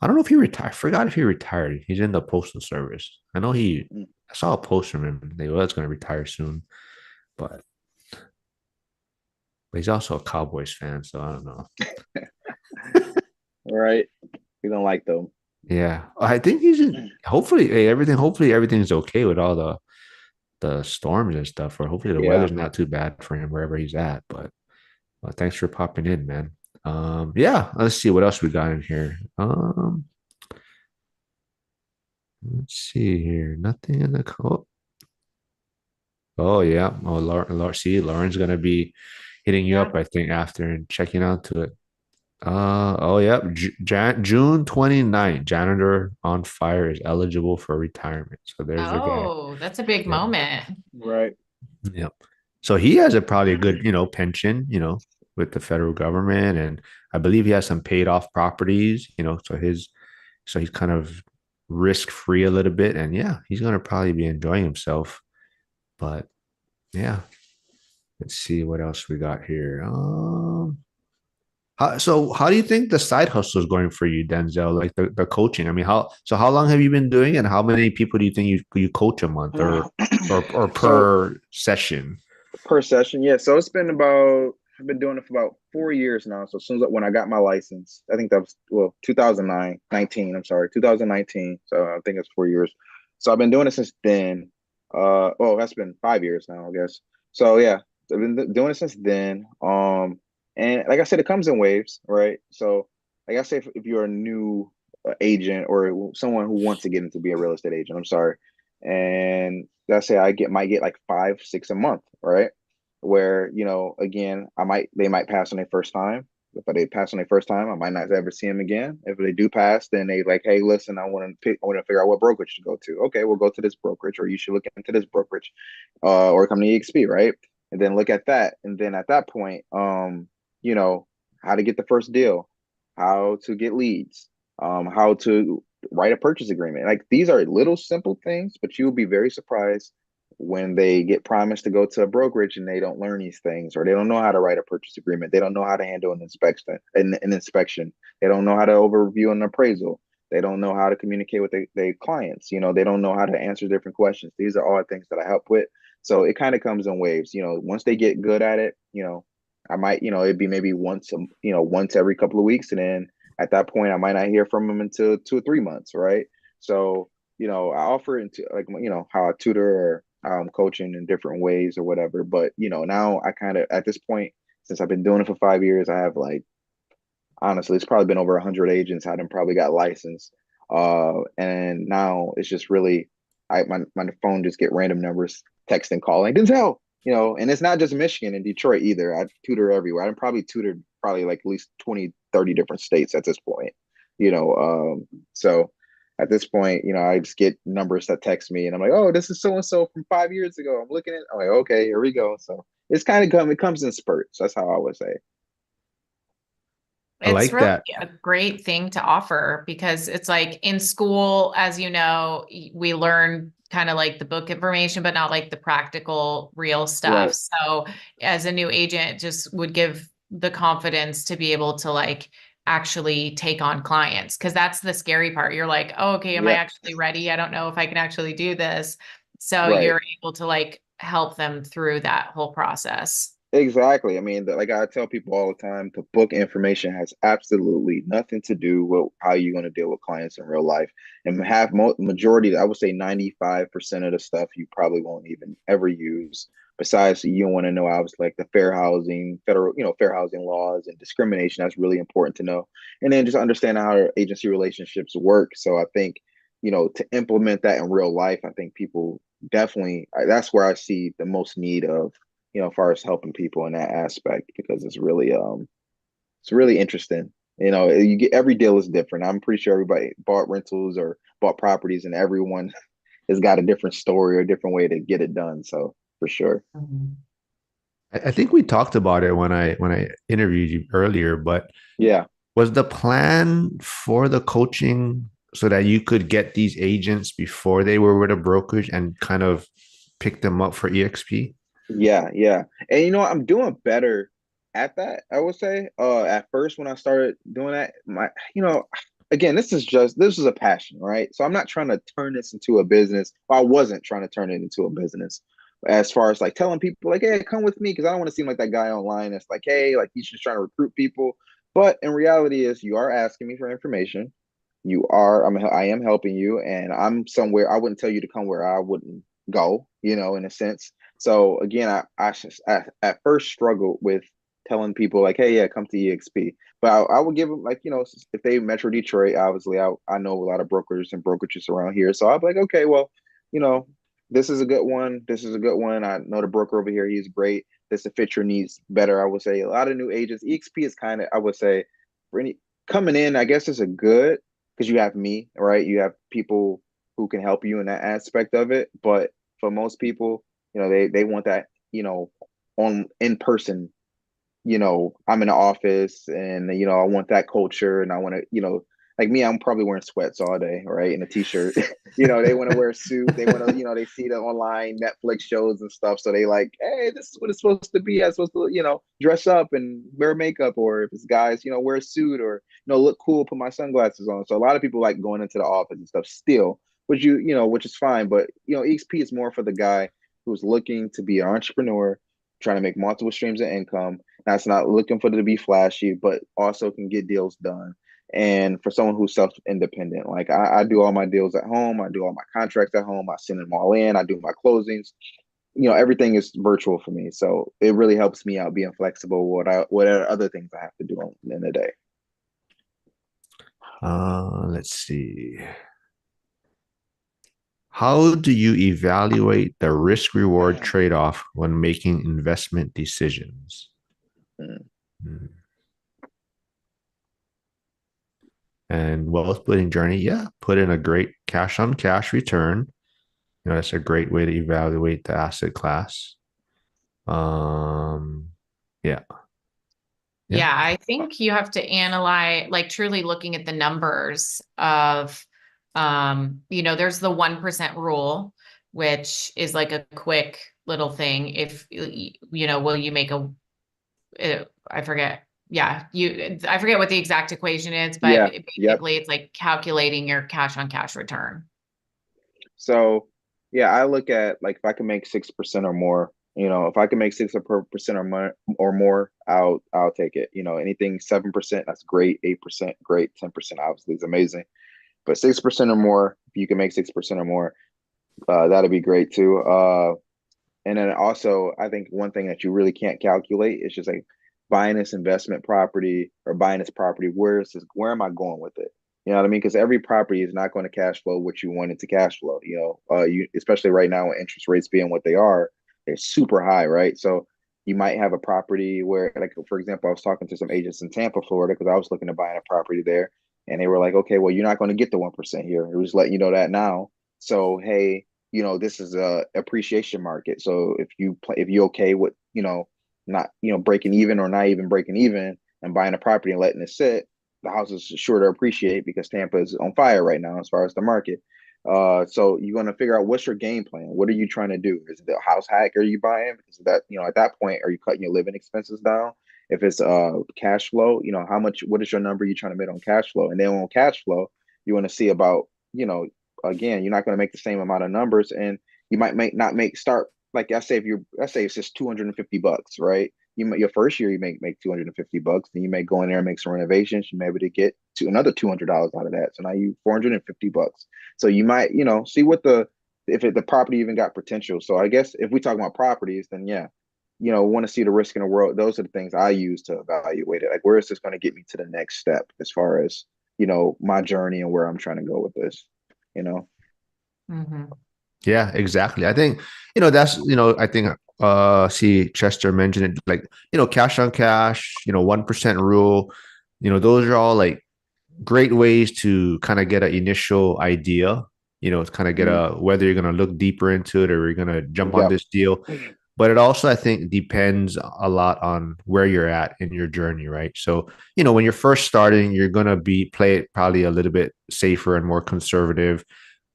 I don't know if he retired. I forgot if he retired. He's in the postal service. I know he. Mm. I saw a post from him. They was going to retire soon, but he's also a Cowboys fan, so I don't know. All right. We don't like them. Yeah, I think he's in. Hopefully, hey, everything. Hopefully, everything's okay with all the storms and stuff, or hopefully the Yeah. weather's not too bad for him wherever he's at. But thanks for popping in, man. Yeah, let's see what else we got in here. Let's see here. Nothing in the Oh yeah. Oh, see, Lauren's gonna be hitting you Yeah. up, I think, after and checking out to it. Oh yeah. June 29th, janitor on fire is eligible for retirement. So there's a guy. Oh, that's a big Yep. moment. Right. Yep. So he has a probably a good, pension, with the federal government, and I believe he has some paid off properties, so he's kind of risk free a little bit, and yeah, he's gonna probably be enjoying himself. But yeah, let's see what else we got here. How do you think the side hustle is going for you, Denzel? Like the coaching. I mean, how long have you been doing, and how many people do you think you coach a month or So per session? per session, yeah. So it's been about I've been doing it for about 4 years now. So as soon as when I got my license, I think that was 2009, 19. I'm sorry, 2019. So I think it's 4 years. So I've been doing it since then. That's been 5 years now, I guess. So yeah, I've been doing it since then. And like I said, it comes in waves, right? So like I say, if you're a new agent or someone who wants to get into be a real estate agent, I'm sorry, and let's say I might get like 5, 6 a month, right? Where again, they might pass on their first time. If they pass on their first time, I might not ever see them again. If they do pass, then they like, hey, listen, I want to figure out what brokerage to go to. Okay, we'll go to this brokerage, or you should look into this brokerage, or come to EXP, right? And then look at that, and then at that point, you know, how to get the first deal, how to get leads, how to write a purchase agreement. Like these are little simple things, but you'll be very surprised when they get promised to go to a brokerage and they don't learn these things, or they don't know how to write a purchase agreement. They don't know how to handle an inspection. They don't know how to overview an appraisal. They don't know how to communicate with their clients. They don't know how to answer different questions. These are all things that I help with. So it kind of comes in waves. Once they get good at it, I might, it'd be maybe once every couple of weeks, and then at that point, I might not hear from them until 2 or 3 months, right? So, I offer into like, how I tutor or how I'm coaching in different ways or whatever. But, now I kind of, at this point, since I've been doing it for 5 years, I have like, honestly, it's probably been over 100 agents had them probably got licensed. And now it's just really, my phone just get random numbers texting, calling, Denzel, and it's not just Michigan and Detroit either. I tutor everywhere. I'm probably tutored probably like at least 20, 30 different states at this point, so at this point, I just get numbers that text me and I'm like, oh, this is so and so from 5 years ago. I'm like, okay, here we go. So it comes in spurts. That's how I would say. I It's like really that. a great thing to offer because it's like in school, as you know, we learn kind of like the book information, but not like the practical, real stuff. Right. So, as a new agent, it just would give the confidence to be able to like actually take on clients because that's the scary part. You're like, oh, okay, am I Yeah. actually ready? I don't know if I can actually do this. So, Right. you're able to like help them through that whole process. Exactly. I mean, like I tell people all the time, the book information has absolutely nothing to do with how you're going to deal with clients in real life. And majority, I would say 95% of the stuff you probably won't even ever use. Besides, you want to know, obviously, like the fair housing laws and discrimination. That's really important to know. And then just understanding how agency relationships work. So I think, to implement that in real life, I think people definitely, that's where I see the most need of as far as helping people in that aspect, because it's really interesting. You get every deal is different. I'm pretty sure everybody bought rentals or bought properties, and everyone has got a different story or a different way to get it done. So for sure. Mhm. I think we talked about it when I interviewed you earlier, but Yeah. was the plan for the coaching so that you could get these agents before they were with a brokerage and kind of pick them up for EXP? Yeah, yeah. And I'm doing better at that, I would say. At first when I started doing that, again, this is a passion, right? So I'm not trying to turn this into a business. Well, I wasn't trying to turn it into a business. As far as like telling people like, hey, come with me, because I don't want to seem like that guy online that's like, hey, like he's just trying to recruit people. But in reality is you are asking me for information. I am helping you, and I'm somewhere I wouldn't tell you to come where I wouldn't go, in a sense. So again, I at first struggled with telling people like, hey, yeah, come to EXP. But I would give them like, if they Metro Detroit, obviously I know a lot of brokers and brokerages around here. So I'll be like, okay, well, you know, this is a good one. This is a good one. I know the broker over here, he's great. This feature needs better. I would say a lot of new agents. EXP is kind of, I would say, for any coming in, I guess it's a good because you have me, right? You have people who can help you in that aspect of it. But for most people, they want that, on in person. I'm in the office and, I want that culture and I want to, like me, I'm probably wearing sweats all day, right? And a t-shirt. They want to wear a suit. They want to, they see the online Netflix shows and stuff. So they like, hey, this is what it's supposed to be. I'm supposed to, dress up and wear makeup, or if it's guys, wear a suit or, look cool, put my sunglasses on. So a lot of people like going into the office and stuff still, which is fine. But, EXP is more for the guy who's looking to be an entrepreneur, trying to make multiple streams of income. That's not looking for it to be flashy, but also can get deals done. And for someone who's self-independent, like I do all my deals at home, I do all my contracts at home, I send them all in, I do my closings. Everything is virtual for me, so it really helps me out being flexible. What are other things I have to do in the day? Let's see. How do you evaluate the risk reward trade off when making investment decisions? Mm. Hmm. And wealth splitting journey, yeah, put in a great cash on cash return. That's a great way to evaluate the asset class. Um, yeah, yeah, Yeah, I think you have to analyze, like truly looking at the numbers of, there's the 1% rule, which is like a quick little thing. If, will you make I forget. Yeah, I forget what the exact equation is, but Yeah, yep. basically it's like calculating your cash on cash return. So yeah, I look at like if I can make 6% or more, if I can make 6% or more, I'll take it. Anything 7%, that's great. 8%, great. 10% obviously is amazing. But 6% or more, if you can make 6% or more, that'd be great too. And then also, I think one thing that you really can't calculate is just like buying this investment property or buying this property. Where am I going with it? You know what I mean? Because every property is not going to cash flow what you want it to cash flow. You especially right now with interest rates being what they are, they're super high, right? So you might have a property where, like for example, I was talking to some agents in Tampa, Florida, because I was looking to buy a property there, and they were like, "Okay, well, you're not going to get the 1% here. We're just letting you know that now. So hey, this is a appreciation market. So if you're okay with, not, breaking even or not even breaking even and buying a property and letting it sit, the house is sure to appreciate because Tampa is on fire right now as far as the market. So you're going to figure out what's your game plan. What are you trying to do? Is it a house hack are you buying? Because that, at that point, are you cutting your living expenses down? If it's cash flow, what is your number you're trying to make on cash flow? And then on cash flow, you want to see about, again, you're not going to make the same amount of numbers, and you might not make start like I say it's just $250, right? Your first year you make $250, then you may go in there and make some renovations. You may be able to get to another $200 out of that. So now you $450. So you might see what the property even got potential. So I guess if we talk about properties, then yeah, want to see the risk in the world. Those are the things I use to evaluate it. Like where is this going to get me to the next step as far as my journey and where I'm trying to go with this. You know. Mm-hmm. yeah, exactly. I think, that's, I think, see Chester mentioned it, like, cash on cash, 1% rule, those are all like great ways to kind of get an initial idea, to kind of get Mm-hmm. whether you're going to look deeper into it or you're going to jump on Yep. this deal. But it also, I think, depends a lot on where you're at in your journey, right? So, when you're first starting, you're going to play it probably a little bit safer and more conservative.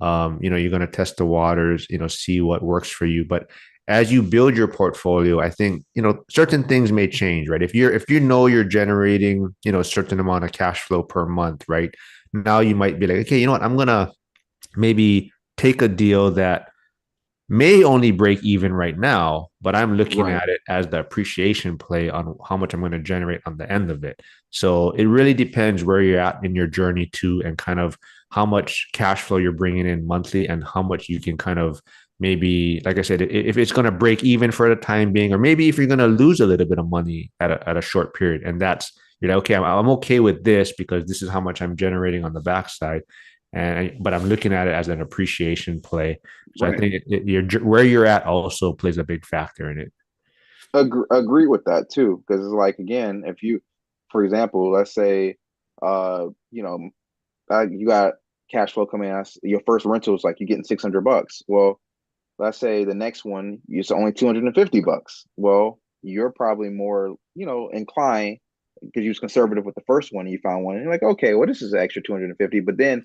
You're going to test the waters, see what works for you. But as you build your portfolio, I think, certain things may change, right? If you're generating, a certain amount of cash flow per month, right? Now you might be like, okay, you know what? I'm going to maybe take a deal that may only break even right now, but I'm looking Right. at it as the appreciation play on how much I'm going to generate on the end of it. So it really depends where you're at in your journey too, and kind of how much cash flow you're bringing in monthly and how much you can kind of maybe, like I said, if it's going to break even for the time being, or maybe if you're going to lose a little bit of money at a short period. And that's, you're like, okay, I'm okay with this because this is how much I'm generating on the backside. but I'm looking at it as an appreciation play. So I Right. think where you're at also plays a big factor in it. Agree with that too, because it's like again, if you, for example, let's say, you know, you got cash flow coming out. Your first rental is like you're getting $600. Well, let's say the next one is only $250. Well, you're probably more, inclined because you was conservative with the first one and you found one and you're like, okay, well, this is an extra 250. But then,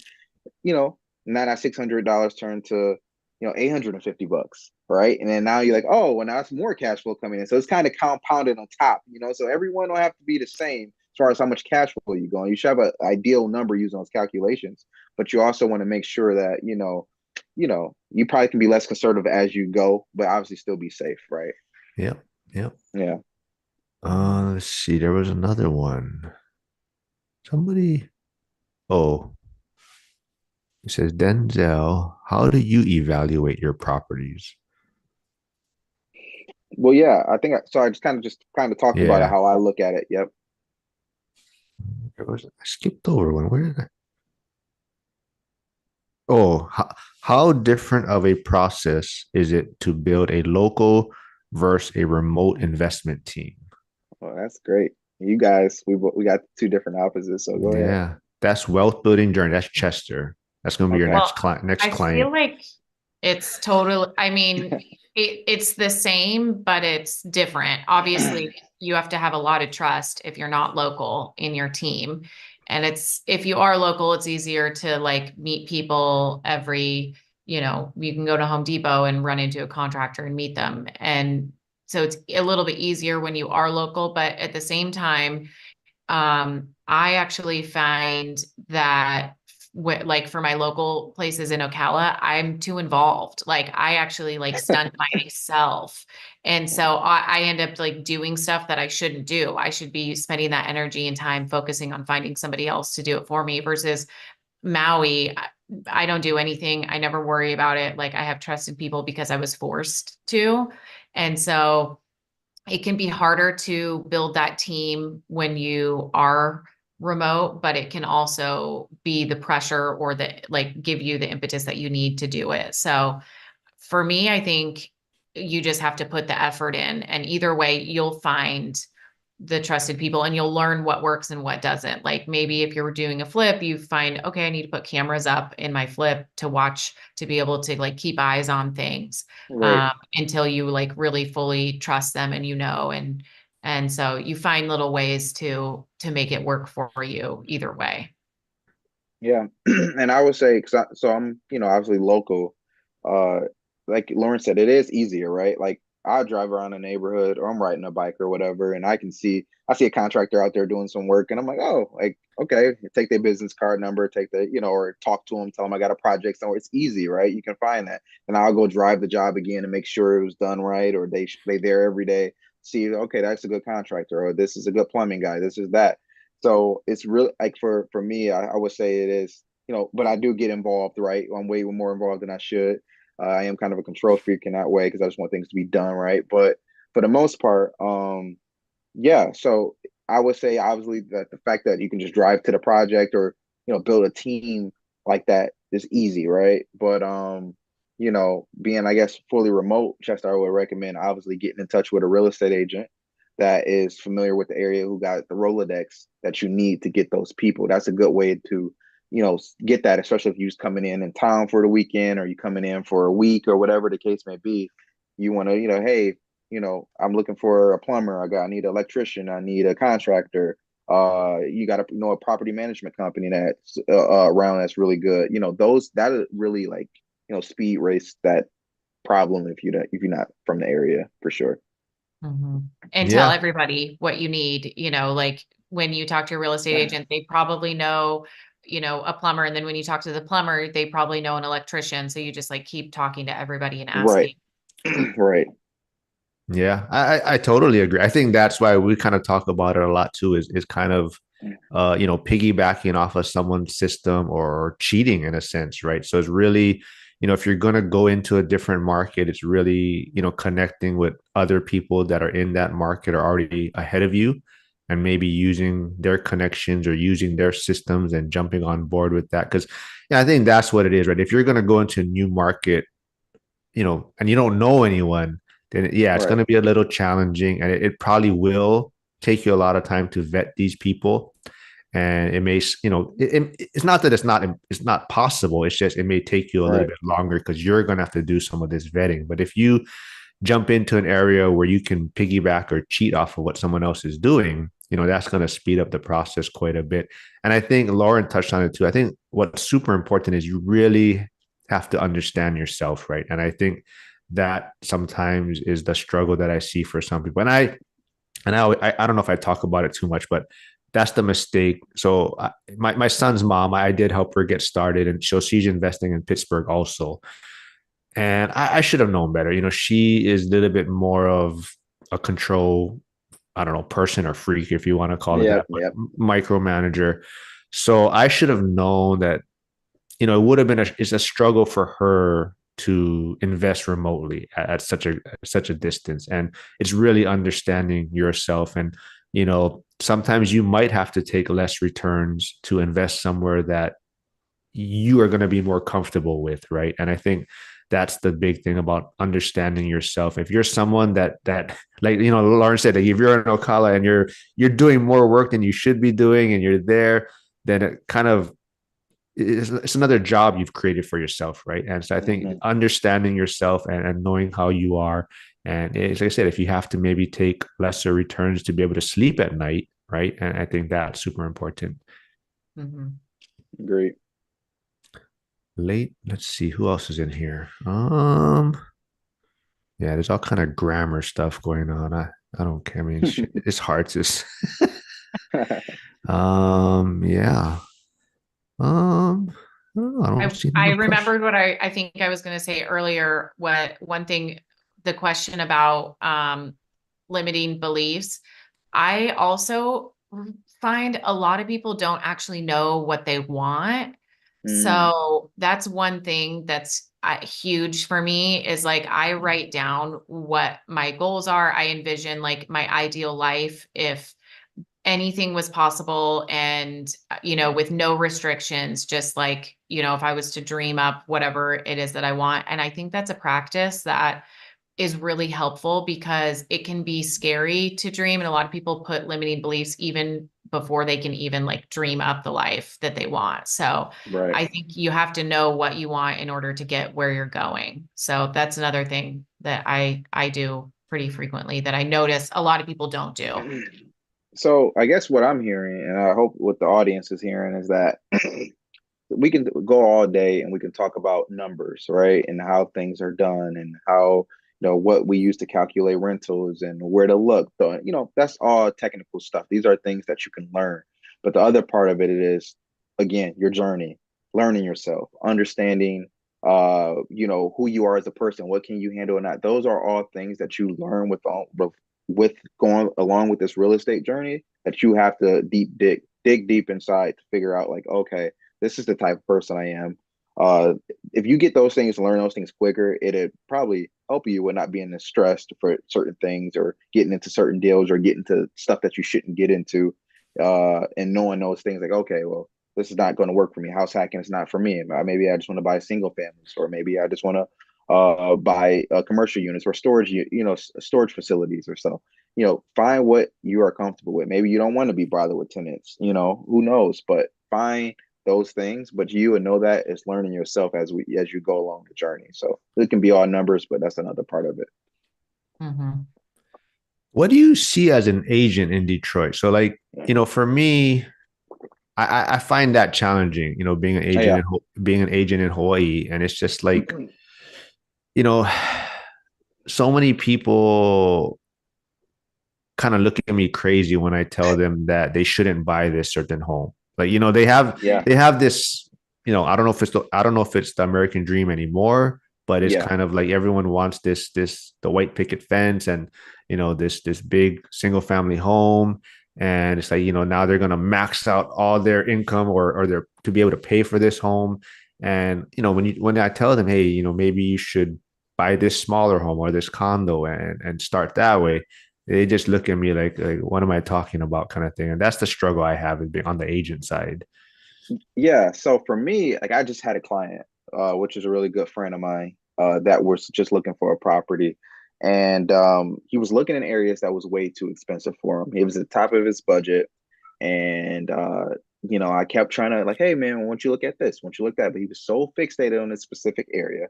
you know, now that $600 turned to, $850, right? And then now you're like, oh, well, now it's more cash flow coming in. So it's kind of compounded on top, so everyone don't have to be the same as far as how much cash flow you're going. You should have an ideal number using those calculations, but you also want to make sure that, you probably can be less conservative as you go, but obviously still be safe, right? Yep. Yep. Yeah. Let's see. There was another one. Somebody. Oh, it says Denzel. How do you evaluate your properties? Well, yeah, I think so. I just kind of talked about it, Yeah. how I look at it. Yep. I skipped over one. Where did I? Oh, how different of a process is it to build a local versus a remote investment team? Well, that's great. You guys, we got two different opposites. So go ahead. Yeah, that's wealth building journey. That's Chester. That's going to be your Okay. Well, next client. Next I client. feel like it's total. I mean, it's the same, but it's different. Obviously, you have to have a lot of trust if you're not local in your team. And if you are local, it's easier to like meet people you can go to Home Depot and run into a contractor and meet them. And so it's a little bit easier when you are local, but at the same time, I actually find that like for my local places in Ocala, I'm too involved. Like I actually like stunt myself. And so I end up like doing stuff that I shouldn't do. I should be spending that energy and time focusing on finding somebody else to do it for me versus Maui. I don't do anything. I never worry about it. Like I have trusted people because I was forced to. And so it can be harder to build that team when you are remote, but it can also be the pressure or the like give you the impetus that you need to do it. So for me, I think you just have to put the effort in, and either way, you'll find the trusted people and you'll learn what works and what doesn't. Like maybe if you're doing a flip, you find, okay, I need to put cameras up in my flip to watch, to be able to like keep eyes on things Right. until you like really fully trust them and so you find little ways to make it work for you either way. Yeah, and I would say, so I'm, obviously local. Uh, like Lauren said, it is easier, right? Like I drive around a neighborhood, or I'm riding a bike or whatever, and I see a contractor out there doing some work, and I'm like, oh, like okay, take their business card number, take the, or talk to them, tell them I got a project somewhere. It's easy, right? You can find that, and I'll go drive the job again and make sure it was done right, or they there every day. See, okay, that's a good contractor, or this is a good plumbing guy. This is that. So it's really like for me, I would say it is, but I do get involved, right? I'm way more involved than I should. I am kind of a control freak in that way because I just want things to be done right. But for the most part, yeah. So I would say obviously that the fact that you can just drive to the project or build a team like that is easy, right? But being I guess fully remote, Chester, I would recommend obviously getting in touch with a real estate agent that is familiar with the area who got the Rolodex that you need to get those people. That's a good way to, get that, especially if you're just coming in town for the weekend or you coming in for a week or whatever the case may be. You want to, hey, I'm looking for a plumber. I need an electrician. I need a contractor. You got to know a property management company that's around that's really good. Those that really like speed race that problem if you're not from the area for sure. And tell Yeah. everybody what you need, like when you talk to a real estate agent, they probably know, a plumber. And then when you talk to the plumber, they probably know an electrician. So you just like keep talking to everybody and Right. asking. Right. Yeah, I totally agree. I think that's why we kind of talk about it a lot too, is kind of piggybacking off of someone's system or cheating in a sense, right? So it's really, if you're gonna go into a different market, it's really, connecting with other people that are in that market or already ahead of you and maybe using their connections or using their systems and jumping on board with that. Because yeah, I think that's what it is, right? If you're going to go into a new market, and you don't know anyone, then yeah, it's going Right. to be a little challenging, and it probably will take you a lot of time to vet these people. And it may, it's not that it's not possible. It's just it may take you a little Right. bit longer because you're going to have to do some of this vetting. But if you jump into an area where you can piggyback or cheat off of what someone else is doing, that's going to speed up the process quite a bit. And I think Lauren touched on it too. I think what's super important is you really have to understand yourself, right? And I think that sometimes is the struggle that I see for some people. And I don't know if I talk about it too much, but that's the mistake. So my son's mom, I did help her get started, and so she's investing in Pittsburgh also. And I should have known better. She is a little bit more of a control, I don't know, person or freak, if you want to call it Yep. that, but Yep. micromanager. So I should have known that, it would have been it's a struggle for her to invest remotely at such a distance. And it's really understanding yourself. And, sometimes you might have to take less returns to invest somewhere that you are going to be more comfortable with, right? And I think that's the big thing about understanding yourself. If you're someone that like Lauren said, like if you're in Ocala and you're doing more work than you should be doing, and you're there, then it kind of it's another job you've created for yourself, right? And so I think Hmm. understanding yourself and knowing how you are, and as I said, if you have to maybe take lesser returns to be able to sleep at night, right? And I think that's super important. Mhm. Great. Late. Let's see who else is in here. Yeah, there's all kind of grammar stuff going on. I don't care. I mean, it's hard to. Yeah. Um, I don't I see any I more questions. remembered what I think I was going to say earlier. What one thing, the question about limiting beliefs. I also find a lot of people don't actually know what they want. Mm, So that's one thing that's huge for me is like I write down what my goals are. I envision like my ideal life if anything was possible and with no restrictions, just like if I was to dream up whatever it is that I want. And I think that's a practice that is really helpful because it can be scary to dream, and a lot of people put limiting beliefs even before they can even like dream up the life that they want. So right. I think you have to know what you want in order to get where you're going. So that's another thing that I do pretty frequently that I notice a lot of people don't do. So I guess what I'm hearing, and I hope what the audience is hearing, is that we can go all day and we can talk about numbers, right? And how things are done and how, what we use to calculate rentals and where to look. So, that's all technical stuff. These are things that you can learn. But the other part of it is, again, your journey, learning yourself, understanding, who you are as a person, what can you handle or not. Those are all things that you learn with going along with this real estate journey that you have to dig deep inside to figure out like, okay, this is the type of person I am. If you get those things, learn those things quicker, it'd probably help you with not being as stressed for certain things or getting into certain deals or getting to stuff that you shouldn't get into. And knowing those things like, okay, well, this is not going to work for me. House hacking is not for me. Maybe I just want to buy single families, or maybe I just want to buy commercial units or storage, storage facilities or so. Find what you are comfortable with. Maybe you don't want to be bothered with tenants. Who knows? But find those things. But you would know that it's learning yourself as you go along the journey. So it can be all numbers, but that's another part of it. Mhm. What do you see as an agent in Detroit? So, like, for me, I find that challenging. Being an Oh, agent yeah. in Hawaii, and it's just like, you know, so many people kind of look at me crazy when I tell them that they shouldn't buy this certain home. Like, they have Yeah. they have this, I don't know if it's the American dream anymore, but it's Yeah. kind of like everyone wants the white picket fence, and this big single family home. And it's like, now they're gonna max out all their income, or their to be able to pay for this home. And when I tell them, hey, maybe you should buy this smaller home or this condo and start that way, They just look at me like what am I talking about kind of thing. And that's the struggle I have is being on the agent side. Yeah. So for me, like I just had a client, which is a really good friend of mine, that was just looking for a property. And he was looking in areas that was way too expensive for him. It was at the top of his budget. And I kept trying to like, hey man, why don't you look at this? Why don't you look at that? But he was so fixated on this specific area.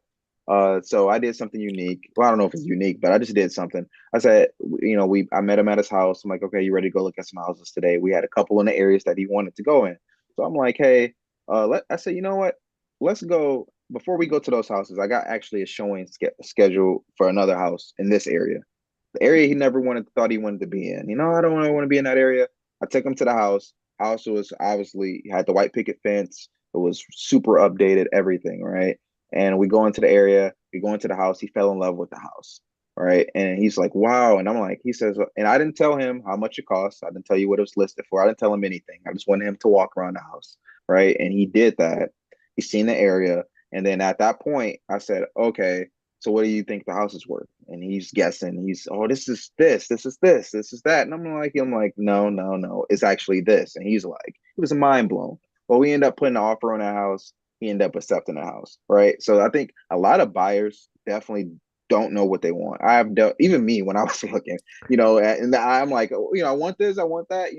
So I did something unique. Well, I don't know if it's unique, but I just did something. I said, I met him at his house. I'm like, okay, you ready to go look at some houses today? We had a couple in the areas that he wanted to go in. So I'm like, hey, I said, you know what? Let's go before we go to those houses. I got actually a showing schedule for another house in this area, the area he never thought he wanted to be in. I don't want to be in that area. I took him to the house. House was obviously had the white picket fence. It was super updated, everything, right? And we go into the area, we go into the house. He fell in love with the house, right? And he's like, wow. And I'm like, he says, and I didn't tell him how much it costs. I didn't tell you what it was listed for. I didn't tell him anything. I just wanted him to walk around the house, right? And he did that. He's seen the area. And then at that point, I said, okay, so what do you think the house is worth? And he's guessing. Oh, this is this, this is this, this is that. And I'm like, no, no, no, it's actually this. And he's like, he was mind blown. Well, we end up putting an offer on that house. He ended up accepting the house, right? So I think a lot of buyers definitely don't know what they want. I've dealt, even me when I was looking, and I'm like, I want this, I want that,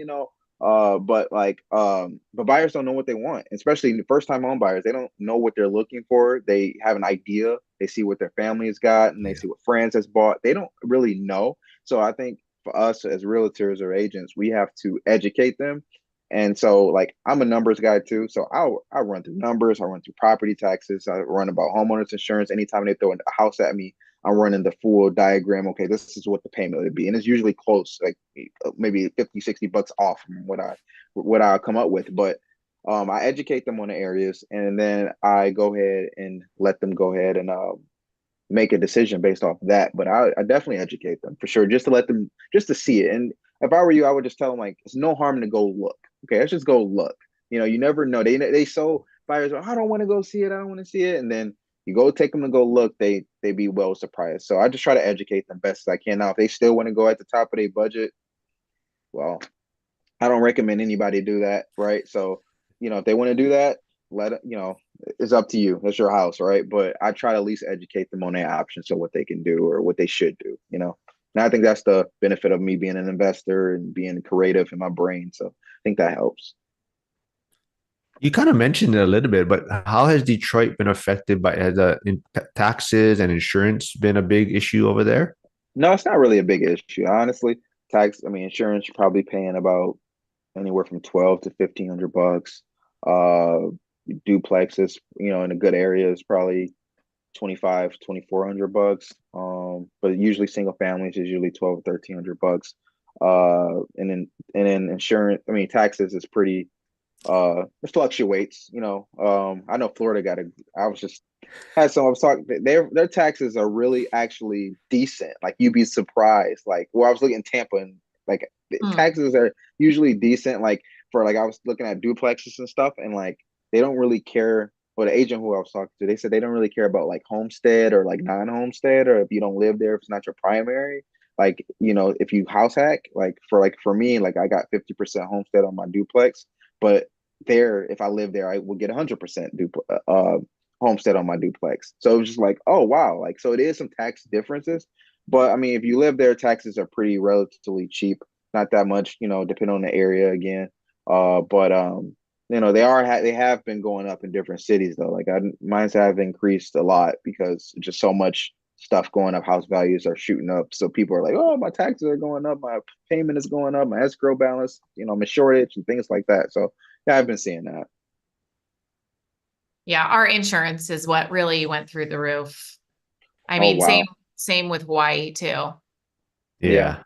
but buyers don't know what they want, especially first time home buyers. They don't know what they're looking for. They have an idea. They see what their family has got and they Yeah. see what friends has bought. They don't really know. So I think for us as realtors or agents, we have to educate them. And so like I'm a numbers guy too. So I run through numbers, I run through property taxes, I run about homeowners insurance. Anytime they throw a house at me, I'm running the full diagram. Okay, this is what the payment would be. And it's usually close, like maybe 50, $60 off from what I come up with. But I educate them on the areas and then I go ahead and let them go ahead and make a decision based off of that. But I definitely educate them for sure, just to let them just to see it. And if I were you, I would just tell them like it's no harm to go look. Okay, let's just go look. You never know. They so buyers are, I don't want to go see it. I don't want to see it. And then you go take them to go look, they be well surprised. So I just try to educate them best as I can. Now, if they still want to go at the top of their budget, well, I don't recommend anybody do that, right? So, if they want to do that, let it, it's up to you. That's your house, right? But I try to at least educate them on their options, so what they can do or what they should do. And I think that's the benefit of me being an investor and being creative in my brain. So I think that helps. You kind of mentioned it a little bit, but how has Detroit been affected by taxes and insurance been a big issue over there? No, it's not really a big issue, honestly. Insurance, you're probably paying about anywhere from 12 to 1,500 bucks. Duplexes, in a good area is probably 25, 2,400 bucks. But usually single families is usually 12, 1,300 bucks. And then insurance, taxes is pretty it fluctuates. I know Florida got a I was just had some I was talking their taxes are really actually decent. Like you'd be surprised. Like I was looking in Tampa and like the Hmm. taxes are usually decent. Like for like I was looking at duplexes and stuff and like they don't really care. Well, the agent who I was talking to, they said they don't really care about like homestead or like non-homestead or if you don't live there, if it's not your primary. Like, if you house hack, like for me, like I got 50% homestead on my duplex, but there, if I live there, I will get 100% homestead on my duplex. So it was just like, oh wow, like so it is some tax differences, but if you live there, taxes are pretty relatively cheap, not that much, depending on the area again. But they have been going up in different cities though. Like mine's have increased a lot because just so much stuff going up, house values are shooting up. So people are like, oh, my taxes are going up, my payment is going up, my escrow balance, my shortage and things like that. So yeah, I've been seeing that. Yeah, our insurance is what really went through the roof. I Oh mean, same wow. same with Hawaii too. Yeah. Yeah.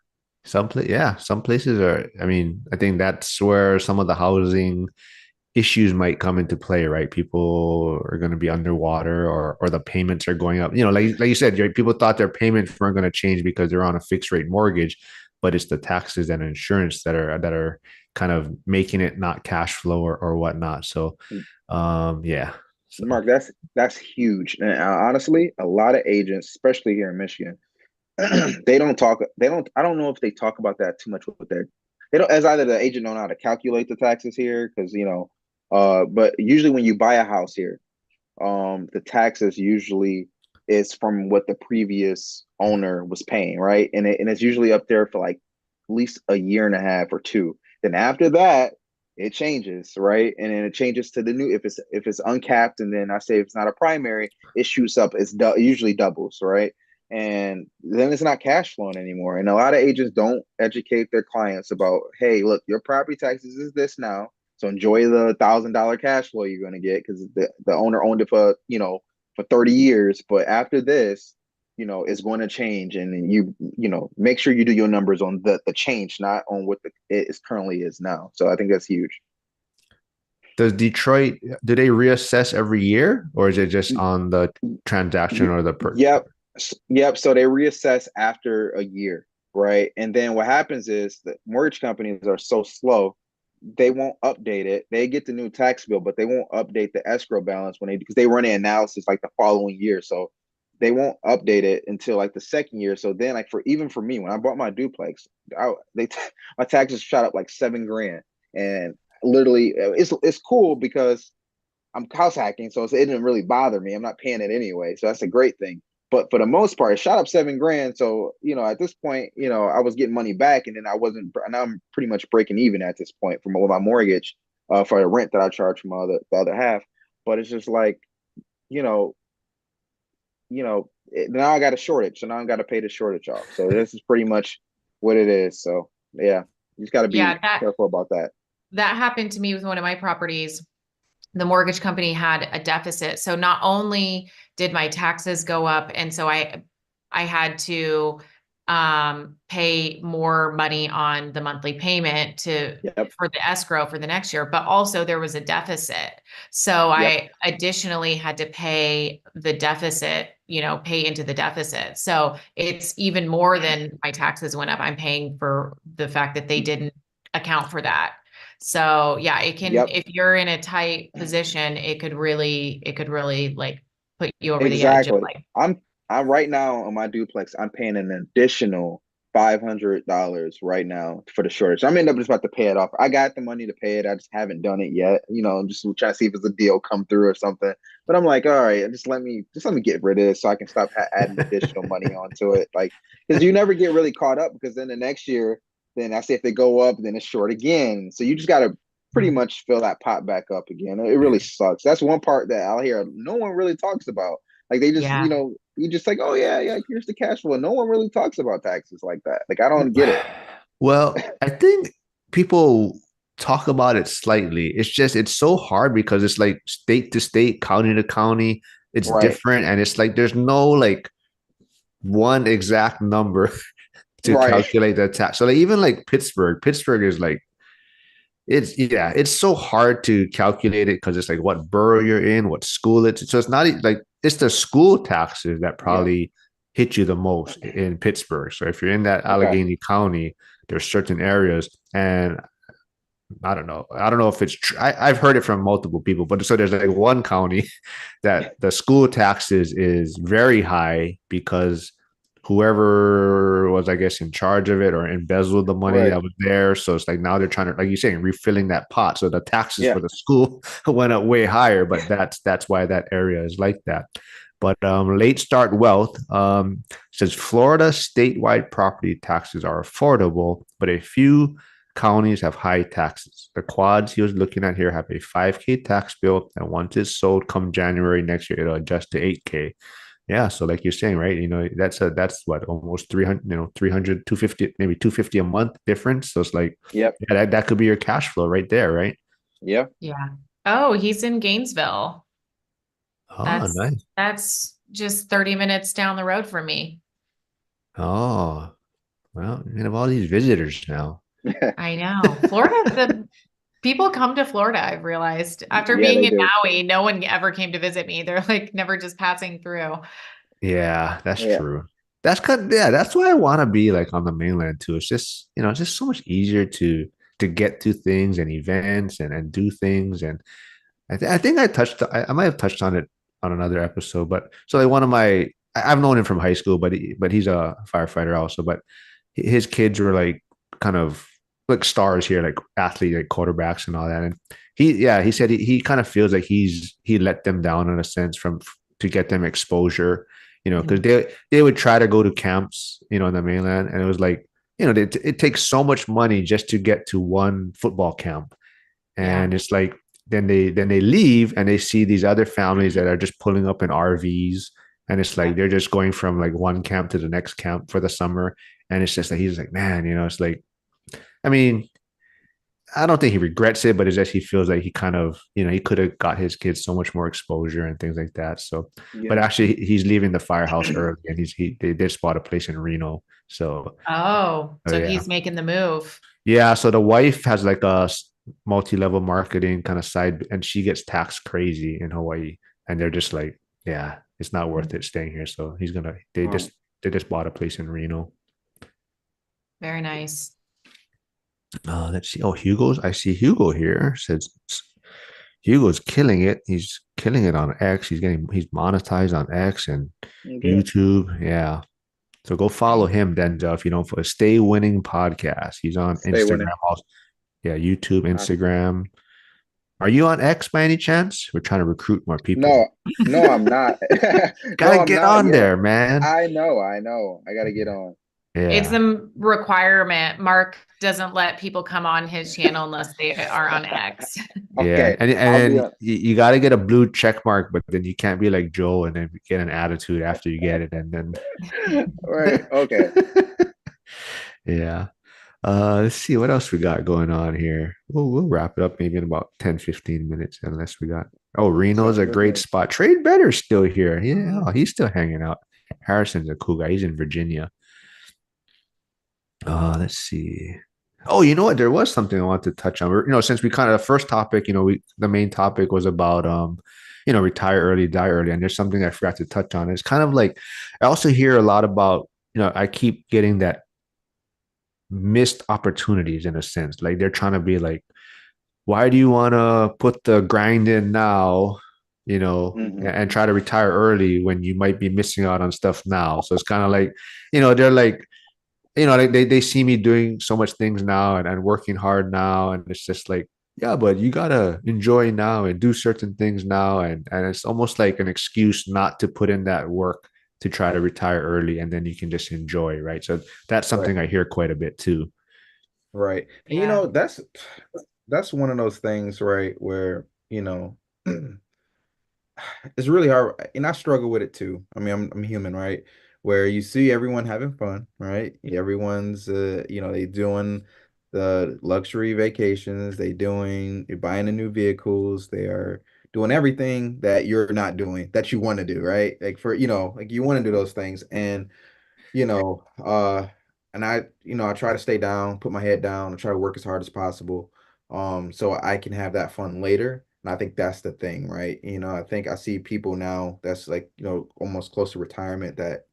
Some places are, I mean, I think that's where some of the housing issues might come into play, right? People are going to be underwater or the payments are going up. Like you said, people thought their payments weren't going to change because they're on a fixed rate mortgage, but it's the taxes and insurance that are kind of making it not cash flow or whatnot. So yeah. So Mark, that's huge. And honestly, a lot of agents, especially here in Michigan, they don't talk. They don't. I don't know if they talk about that too much with their. They don't, as either the agent don't know how to calculate the taxes here because But usually when you buy a house here, the taxes usually is from what the previous owner was paying, right? And it's usually up there for like at least a year and a half or two. Then after that, it changes, right? And then it changes to the new if it's uncapped, and then I say if it's not a primary, it shoots up. Usually doubles, right? And then it's not cash flowing anymore. And a lot of agents don't educate their clients about, hey, look, your property taxes is this now, so enjoy the $1,000 cash flow you're going to get because the owner owned it for for 30 years. But after this, it's going to change, and make sure you do your numbers on the change, not on what it is currently is now. So I think that's huge. Does Detroit do they reassess every year, or is it just on the transaction or the per? Yep, yep. So they reassess after a year, right? And then what happens is that mortgage companies are so slow they won't update it. They get the new tax bill, but they won't update the escrow balance because they run the analysis like the following year. So they won't update it until like the second year. So then, like for me, when I bought my duplex, my taxes shot up like 7 grand, and literally it's cool because I'm house hacking, so it didn't really bother me. I'm not paying it anyway, so that's a great thing. But for the most part, it shot up 7 grand. So at this point, I was getting money back, and then I wasn't. Now I'm pretty much breaking even at this point from with my mortgage for the rent that I charge from the other half. But it's just like you know, now I got a shortage, so now I got to pay the shortage off. So this is pretty much what it is. So yeah, you just got to Yeah, be careful about that. that happened to me with one of my properties. The mortgage company had a deficit. So not only did my taxes go up, and so I had to pay more money on the monthly payment to Yep, for the escrow for the next year, but also there was a deficit. So yep, I additionally had to pay the deficit, pay into the deficit. So it's even more than my taxes went up. I'm paying for the fact that they didn't account for that. So yeah, it can, yep. if you're in a tight position, it could really like put you over the edge of Exactly. like, I'm right now on my duplex. I'm paying an additional $500 right now for the shortage. I'm ending up just about to pay it off. I got the money to pay it. I just haven't done it yet. I'm just trying to see if it's a deal come through or something. But I'm like, all right, just let me get rid of this so I can stop adding additional money onto it. Like, because you never get really caught up because then the next year, then I say if they go up, then it's short again. So you just got to pretty much fill that pot back up again. It Yeah. really sucks. That's one part that I'll hear no one really talks about. Like they just, yeah, you just like, oh yeah, yeah, here's the cash flow. No one really talks about taxes like that. Like I don't get it. Well, I think people talk about it slightly. It's so hard because it's like state to state, county to county. It's Right, different, and it's like there's no like one exact number to right. calculate the tax. So like even like Pittsburgh is like it's so hard to calculate it because it's like what borough you're in, what school it's. So it's not like it's the school taxes that Yeah. probably hit you the most in Pittsburgh. So if you're in that Okay. Allegheny County, there's certain areas, and I don't know. I don't know if it's true. I've heard it from multiple people, but so there's like one county that the school taxes is very high because whoever was, I guess, in charge of it or embezzled the money Right. that was there. So it's like now they're trying to, like you're saying, refilling that pot. So the taxes Yeah. for the school went up way higher, but that's why that area is like that. But late start wealth says Florida statewide property taxes are affordable, but a few counties have high taxes. The quads he was looking at here have a 5K tax bill, and once it's sold come January next year, it'll adjust to 8K. Yeah, so like you're saying, right? That's what almost 300, 300, 250, maybe 250 a month difference. So it's like, Yep. yeah, that could be your cash flow right there, right? Yeah. yeah. Oh, he's in Gainesville. Oh, That's nice. that's just 30 minutes down the road from me. Oh, well, you have all these visitors now. I know. Florida, the people come to Florida, I've realized. After Yeah, being they in do. Maui, no one ever came to visit me. They're like never just passing through. Yeah, that's Yeah. true. Yeah, that's why I want to be like on the mainland too. It's just, it's just so much easier to get to things and events and do things. And I think I might have touched on it on another episode, but so like one of my I've known him from high school, but he's a firefighter also. But his kids were like kind of like stars here, like athlete, like quarterbacks and all that. And he said he kind of feels like he let them down in a sense from to get them exposure, because Mhm. they would try to go to camps, in the mainland, and it was like, it takes so much money just to get to one football camp, Yeah. and it's like then they leave and they see these other families that are just pulling up in RVs, and it's Yeah. like they're just going from like one camp to the next camp for the summer, and it's just like he's like, man, it's like, I mean, I don't think he regrets it, but it's just he feels like he kind of, he could have got his kids so much more exposure and things like that. So, but Yeah. actually, he's leaving the firehouse early, and they did spot a place in Reno. So, Oh, oh so yeah, he's making the move. yeah. So the wife has like a multi-level marketing kind of side, and she gets taxed crazy in Hawaii, and they're just like, yeah, it's not worth it staying here. So he's gonna. Wow. They just bought a place in Reno. Very nice. Let's see. Oh, Hugo's. I see Hugo here. Says Hugo's killing it. He's killing it on X. He's monetized on X and Okay. YouTube. Yeah. So go follow Nice. him, Denzel, if you don't follow. Stay Winning Podcast. He's on Stay winning. Instagram also. Yeah, YouTube, Uh, Instagram. Are you on X by any chance? We're trying to recruit more people. no, no, I'm not. Gotta No, I'm get not on yet. there, man. I know. I gotta get on. It's Yeah. a requirement. Mark doesn't let people come on his channel unless they are on X. Yeah. Okay, And I'll be then on. you got to get a blue check mark, but then you can't be like Joe and then get an attitude after you get it. And Right. then, Okay. yeah. Let's see what else we got going on here. We'll wrap it up maybe in about 10-15 minutes, unless we got. Oh, Reno's Sounds a good to great me. spot. Trade Better's still here. Yeah, oh, Mhm. he's still hanging out. Harrison's a cool guy. He's in Virginia. Let's see. Oh, you know what? There was something I wanted to touch on. Since we kind of the first topic, the main topic was about retire early, die early, and there's something I forgot to touch on. It's kind of like I also hear a lot about, I keep getting that missed opportunities in a sense. Like they're trying to be like, why do you want to put the grind in now, Hmm. and try to retire early when you might be missing out on stuff now? So it's kind of like, they're like, like they see me doing so much things now and working hard now. And it's just like, yeah, but you gotta enjoy now and do certain things now. And it's almost like an excuse not to put in that work to try to retire early and then you can just enjoy, right? So that's Right. something I hear quite a bit too. Right. And Yeah. that's one of those things, right, where, it's really hard, and I struggle with it too. I mean, I'm human, right? Where you see everyone having fun, right? Everyone's they doing the luxury vacations, they're buying the new vehicles, they are doing everything that you're not doing that you want to do, right? Like like you want to do those things. And you know, and I try to stay down, put my head down, and try to work as hard as possible, so I can have that fun later. And I think that's the thing, right? I think I see people now that's like, almost close to retirement that,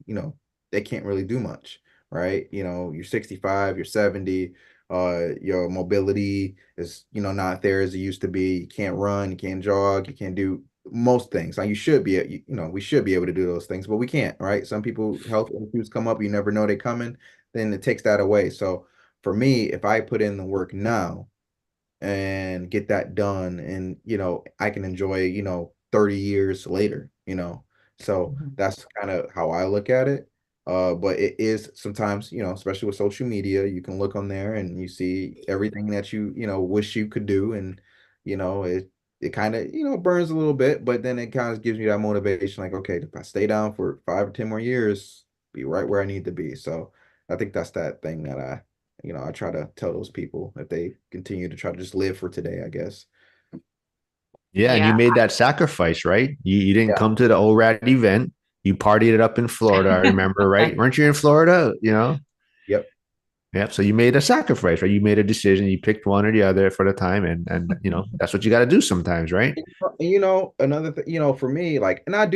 they can't really do much, right? You're 65, you're 70, your mobility is, not there as it used to be. You can't run, you can't jog, you can't do most things. Now you should be, we should be able to do those things, but we can't, right? Some people health issues come up, you never know they coming, then it takes that away. So for me, if I put in the work now and get that done, and I can enjoy, 30 years later, so Mhm. that's kind of how I look at it. But it is sometimes, especially with social media, you can look on there and you see everything that wish you could do. And it kind of burns a little bit, but then it kind of gives you that motivation, like, okay, if I stay down for 5 or 10 more years, be right where I need to be. So I think that's that thing that I try to tell those people if they continue to try to just live for today, I guess. Yeah, and Yeah. you made that sacrifice, right? You didn't Yeah. come to the ORAD event. You partied it up in Florida, I remember, right? Weren't you in Florida? Yep. Yep. So you made a sacrifice, right? You made a decision. You picked one or the other for the time, and that's what you got to do sometimes, right? And, another thing, for me, like, and I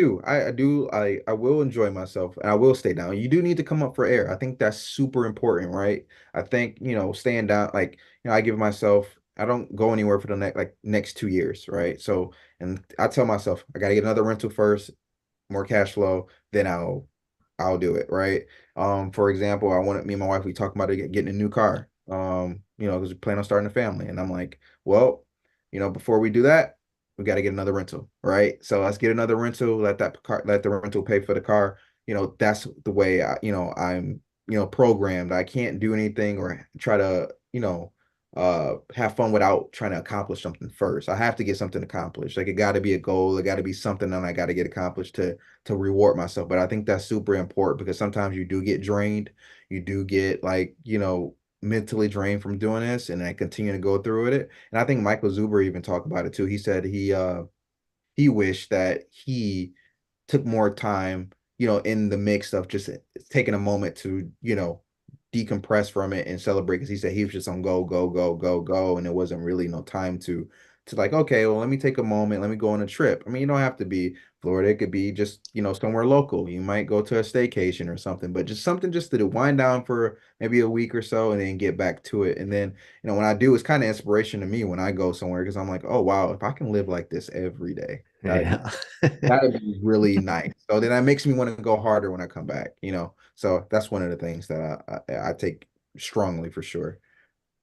will enjoy myself and I will stay down. You do need to come up for air. I think that's super important, right? I think, staying down, like, I give myself, I don't go anywhere for the next 2 years, right? So, and I tell myself, I got to get another rental first, more cash flow, then I'll I'll do it, right? For example, I wanted me and my wife, we talked about getting a new car. Because we plan on starting a family. And I'm like, well, before we do that, we got to get another rental, right? So let's get another rental, let the rental pay for the car. That's the way I'm, programmed. I can't do anything or try to, have fun without trying to accomplish something first. I have to get something accomplished. Like it got to be a goal. It got to be something that I got to get accomplished to reward myself. But I think that's super important because sometimes you do get drained. You do get like, mentally drained from doing this and I continue to go through with it. And I think Michael Zuber even talked about it too. He said he wished that he took more time, in the mix of just taking a moment to, decompress from it and celebrate because he said he was just on go, go, go, go, go. And there wasn't really no time to like, okay, well, let me take a moment, let me go on a trip. I mean, you don't have to be Florida, it could be just, somewhere local. You might go to a staycation or something, but just something just to wind down for maybe a week or so and then get back to it. And then, when I do, it's kind of inspiration to me when I go somewhere because I'm like, oh wow, if I can live like this every day, Yeah. that'd be really nice. So then that makes me want to go harder when I come back. So that's one of the things that I take strongly for sure.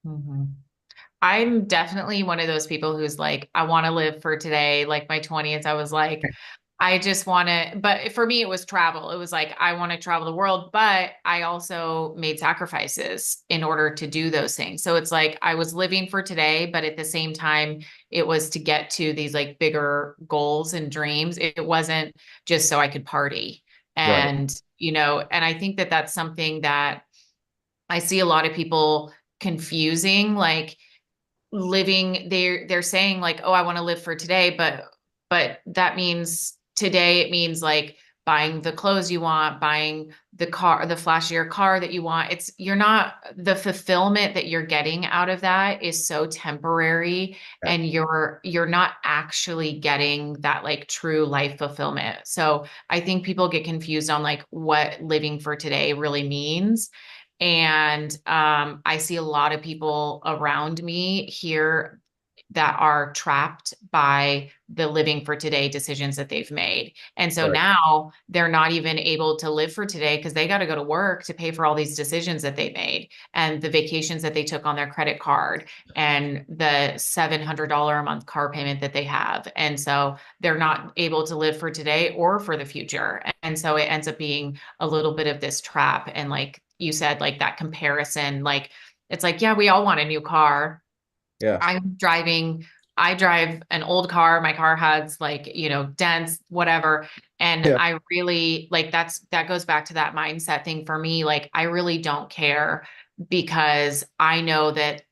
Mhm. I'm definitely one of those people who's like, I want to live for today. Like my 20s, I was like, I just want to, but for me, it was travel. It was like, I want to travel the world, but I also made sacrifices in order to do those things. So it's like I was living for today, but at the same time, it was to get to these like bigger goals and dreams. It wasn't just so I could party. Right. And, and I think that that's something that I see a lot of people confusing, like, living they're saying like, oh, I want to live for today, but that means today it means like buying the clothes you want, buying the flashier car that you want. It's you're not the fulfillment that you're getting out of that is so temporary, Yeah. and you're not actually getting that like true life fulfillment. So I think people get confused on like what living for today really means. And I see a lot of people around me here that are trapped by the living for today decisions that they've made. And so Right. now they're not even able to live for today because they got to go to work to pay for all these decisions that they made and the vacations that they took on their credit card and the $700 a month car payment that they have. And so they're not able to live for today or for the future. And so it ends up being a little bit of this trap. And like you said, like that comparison, like it's like, yeah, we all want a new car. Yeah. I'm driving, I drive an old car. My car has like, dents, whatever. And Yeah. I really like that goes back to that mindset thing for me. Like, I really don't care because I know that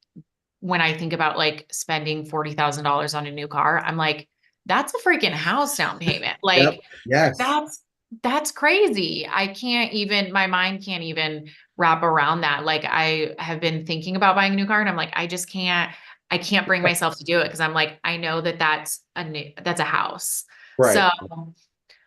when I think about like spending $40,000 on a new car, I'm like, that's a freaking house down payment. Yep. Like, Yes. that's that's crazy. I can't even, my mind can't even wrap around that. Like I have been thinking about buying a new car and I'm like, I can't bring myself to do it because I'm like, I know that that's a house. Right. So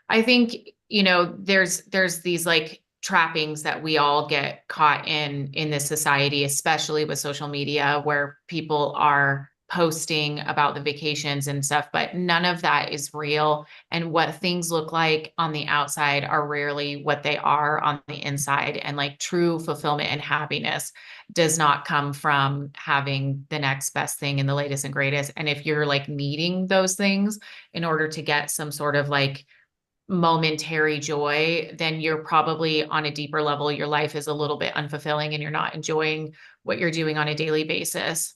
I think, there's these like trappings that we all get caught in this society, especially with social media, where people are posting about the vacations and stuff, but none of that is real. And what things look like on the outside are rarely what they are on the inside. And like true fulfillment and happiness does not come from having the next best thing and the latest and greatest. And if you're like needing those things in order to get some sort of like momentary joy, then you're probably on a deeper level. Your life is a little bit unfulfilling and you're not enjoying what you're doing on a daily basis.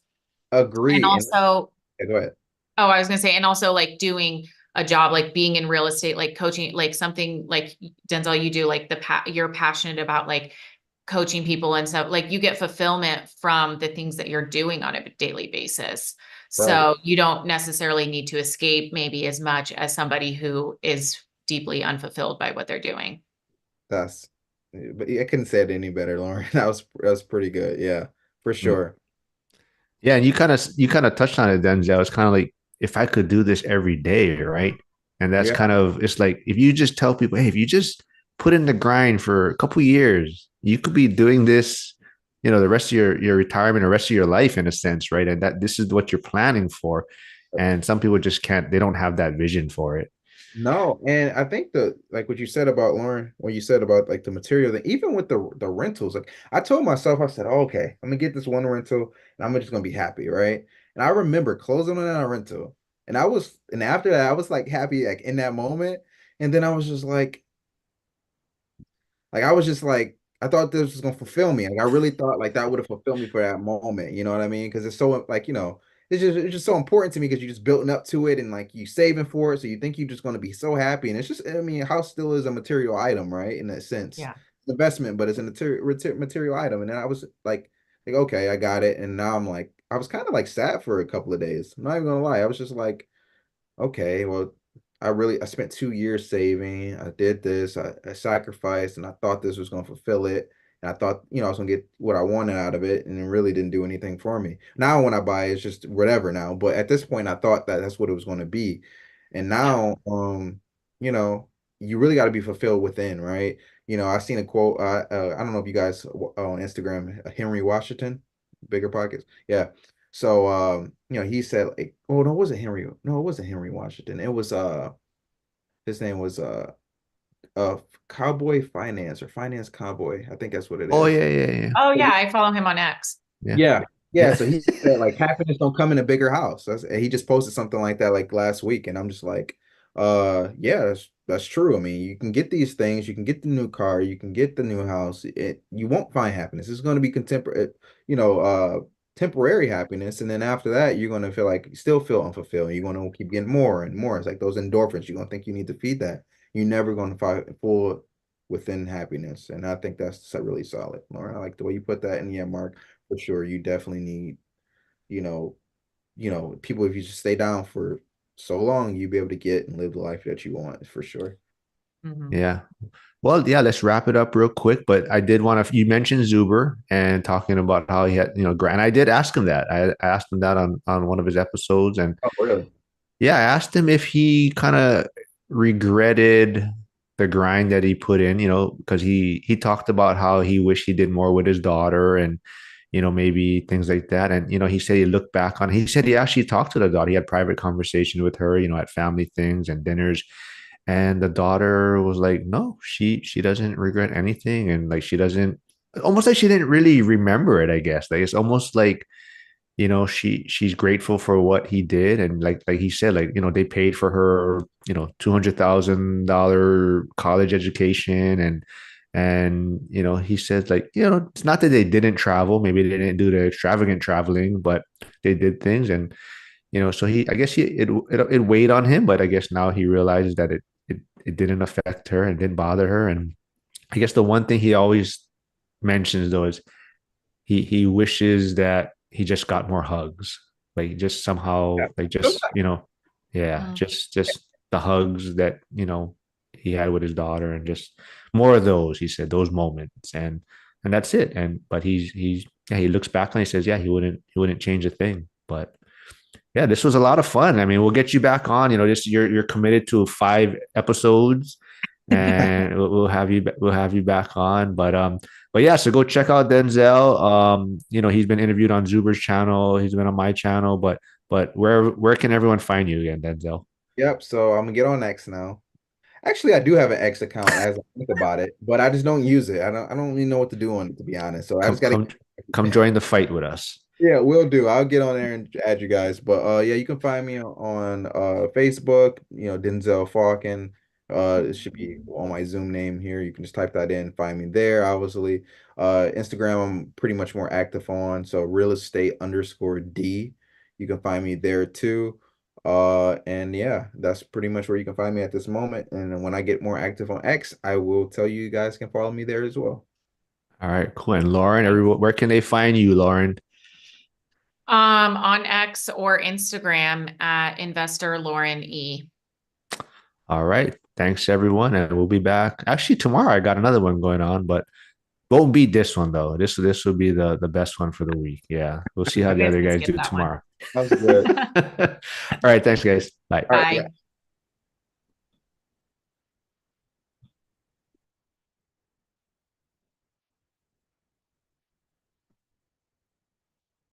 And Agree. And also, yeah, go ahead. oh, I was going to say, and also like doing a job, like being in real estate, like coaching, like something like Denzel, you do like you're passionate about like coaching people and stuff, like you get fulfillment from the things that you're doing on a daily basis. Right. So you don't necessarily need to escape maybe as much as somebody who is deeply unfulfilled by what they're doing. That's, but I couldn't say it any better, Lauren. That was pretty good. Yeah, for sure. Yeah, and you kind of touched on it, Denzel. It's kind of like if I could do this every day, right? And that's Yeah. kind of it's like if you just tell people, hey, if you just put in the grind for a couple years, you could be doing this, the rest of your retirement or rest of your life in a sense, right? And that this is what you're planning for. And some people just can't, they don't have that vision for it. No, and I think the like what you said about Lauren, when you said about like the material, that even with the rentals, like I told myself, I said, oh, okay, I'm gonna get this one rental and I'm just gonna be happy, right? And I remember closing on that rental, and after that, I was like happy like in that moment, and then I was just like I was just like I thought this was gonna fulfill me. Like I really thought like that would have fulfilled me for that moment. You know what I mean? Because it's so like it's just so important to me because you're just building up to it and like you saving for it. So you think you're just gonna be so happy. And it's just I mean, a house still is a material item, right? In that sense, Yeah. it's an investment, but it's a material item. And then I was like okay, I got it. And now I'm like I was kind of like sad for a couple of days. I'm not even gonna lie. I was just like okay, well, I spent 2 years saving. I did this, I sacrificed, and I thought this was going to fulfill it. And I thought, I was going to get what I wanted out of it, and it really didn't do anything for me. Now, when I buy, it's just whatever now. But at this point, I thought that that's what it was going to be. And Yeah. now, you know, you really got to be fulfilled within, right? I seen a quote. I don't know if you guys on Instagram, Henry Washington, Bigger Pockets. Yeah. So he said like, oh no, it wasn't Henry. No, it wasn't Henry Washington. It was his name was Cowboy Finance or Finance Cowboy. I think that's what it Oh is. yeah, yeah, yeah, Oh yeah, I follow him on X. yeah, Yeah. Yeah. yeah, So he said like happiness don't come in a bigger house. He just posted something like that like last week. And I'm just like, yeah, that's true. I mean, you can get these things, you can get the new car, you can get the new house. You won't find happiness. It's going to be contemporary, temporary happiness. And then after that, you're going to feel like you still feel unfulfilled. You're going to keep getting more and more. It's like those endorphins. You're going to think you need to feed that. You're never going to find full within happiness. And I think that's really solid, Lauren. I like the way you put that. And yeah, Mark, for sure. You definitely need, you know, people, if you just stay down for so long, you'll be able to get and live the life that you want for sure. Mhm. yeah. Well, yeah, let's wrap it up real quick. But I did want to, you mentioned Zuber and talking about how he had, grant. I did ask him that. I asked him that on one of his episodes. And Oh, really? yeah, I asked him if he kind of regretted the grind that he put in, because he talked about how he wished he did more with his daughter and, maybe things like that. And, he said he looked back on, he said he actually talked to the daughter. He had private conversations with her, at family things and dinners. And the daughter was like, no, she doesn't regret anything. And like, she doesn't, almost like she didn't really remember it, I guess. Like, it's almost like, she's grateful for what he did. And like he said, like, they paid for her, $200,000 college education. And, he says like, it's not that they didn't travel. Maybe they didn't do the extravagant traveling, but they did things. And, so I guess it weighed on him, but I guess now he realizes that it didn't affect her and didn't bother her. And I guess the one thing he always mentions though is he wishes that he just got more hugs, like just somehow, like just yeah, Mm. just the hugs that he had with his daughter, and just more of those. He said those moments, and that's it. And but he's yeah, he looks back and he says, yeah, he wouldn't change a thing. But yeah, this was a lot of fun. I mean, we'll get you back on. Just you're committed to 5 episodes, and we'll have you back on. But yeah, so go check out Denzel. He's been interviewed on Zuber's channel. He's been on my channel. But where can everyone find you again, Denzel? Yep. So I'm gonna get on X now. Actually, I do have an X account as I think about it, but I just don't use it. I don't really know what to do on it, to be honest. So I Come just gotta come come join the fight with us. Yeah, will do. I'll get on there and add you guys. But yeah, you can find me on Facebook, Denzel Falcon. It should be on my Zoom name here. You can just type that in, find me there, obviously. Instagram, I'm pretty much more active on. So real estate underscore D. You can find me there too. And yeah, that's pretty much where you can find me at this moment. And then when I get more active on X, I will tell you guys can follow me there as well. All right, cool. And Lauren, everyone, where can they find you, Lauren? On X or Instagram at investor Lauren E. All right. Thanks, everyone. And we'll be back. Actually, tomorrow I got another one going on, but won't beat this one though. This will be the best one for the week. Yeah. We'll see how the Okay, other let's guys skip do that one. tomorrow. Sounds good. All right. Thanks, guys. Bye. All right. Bye.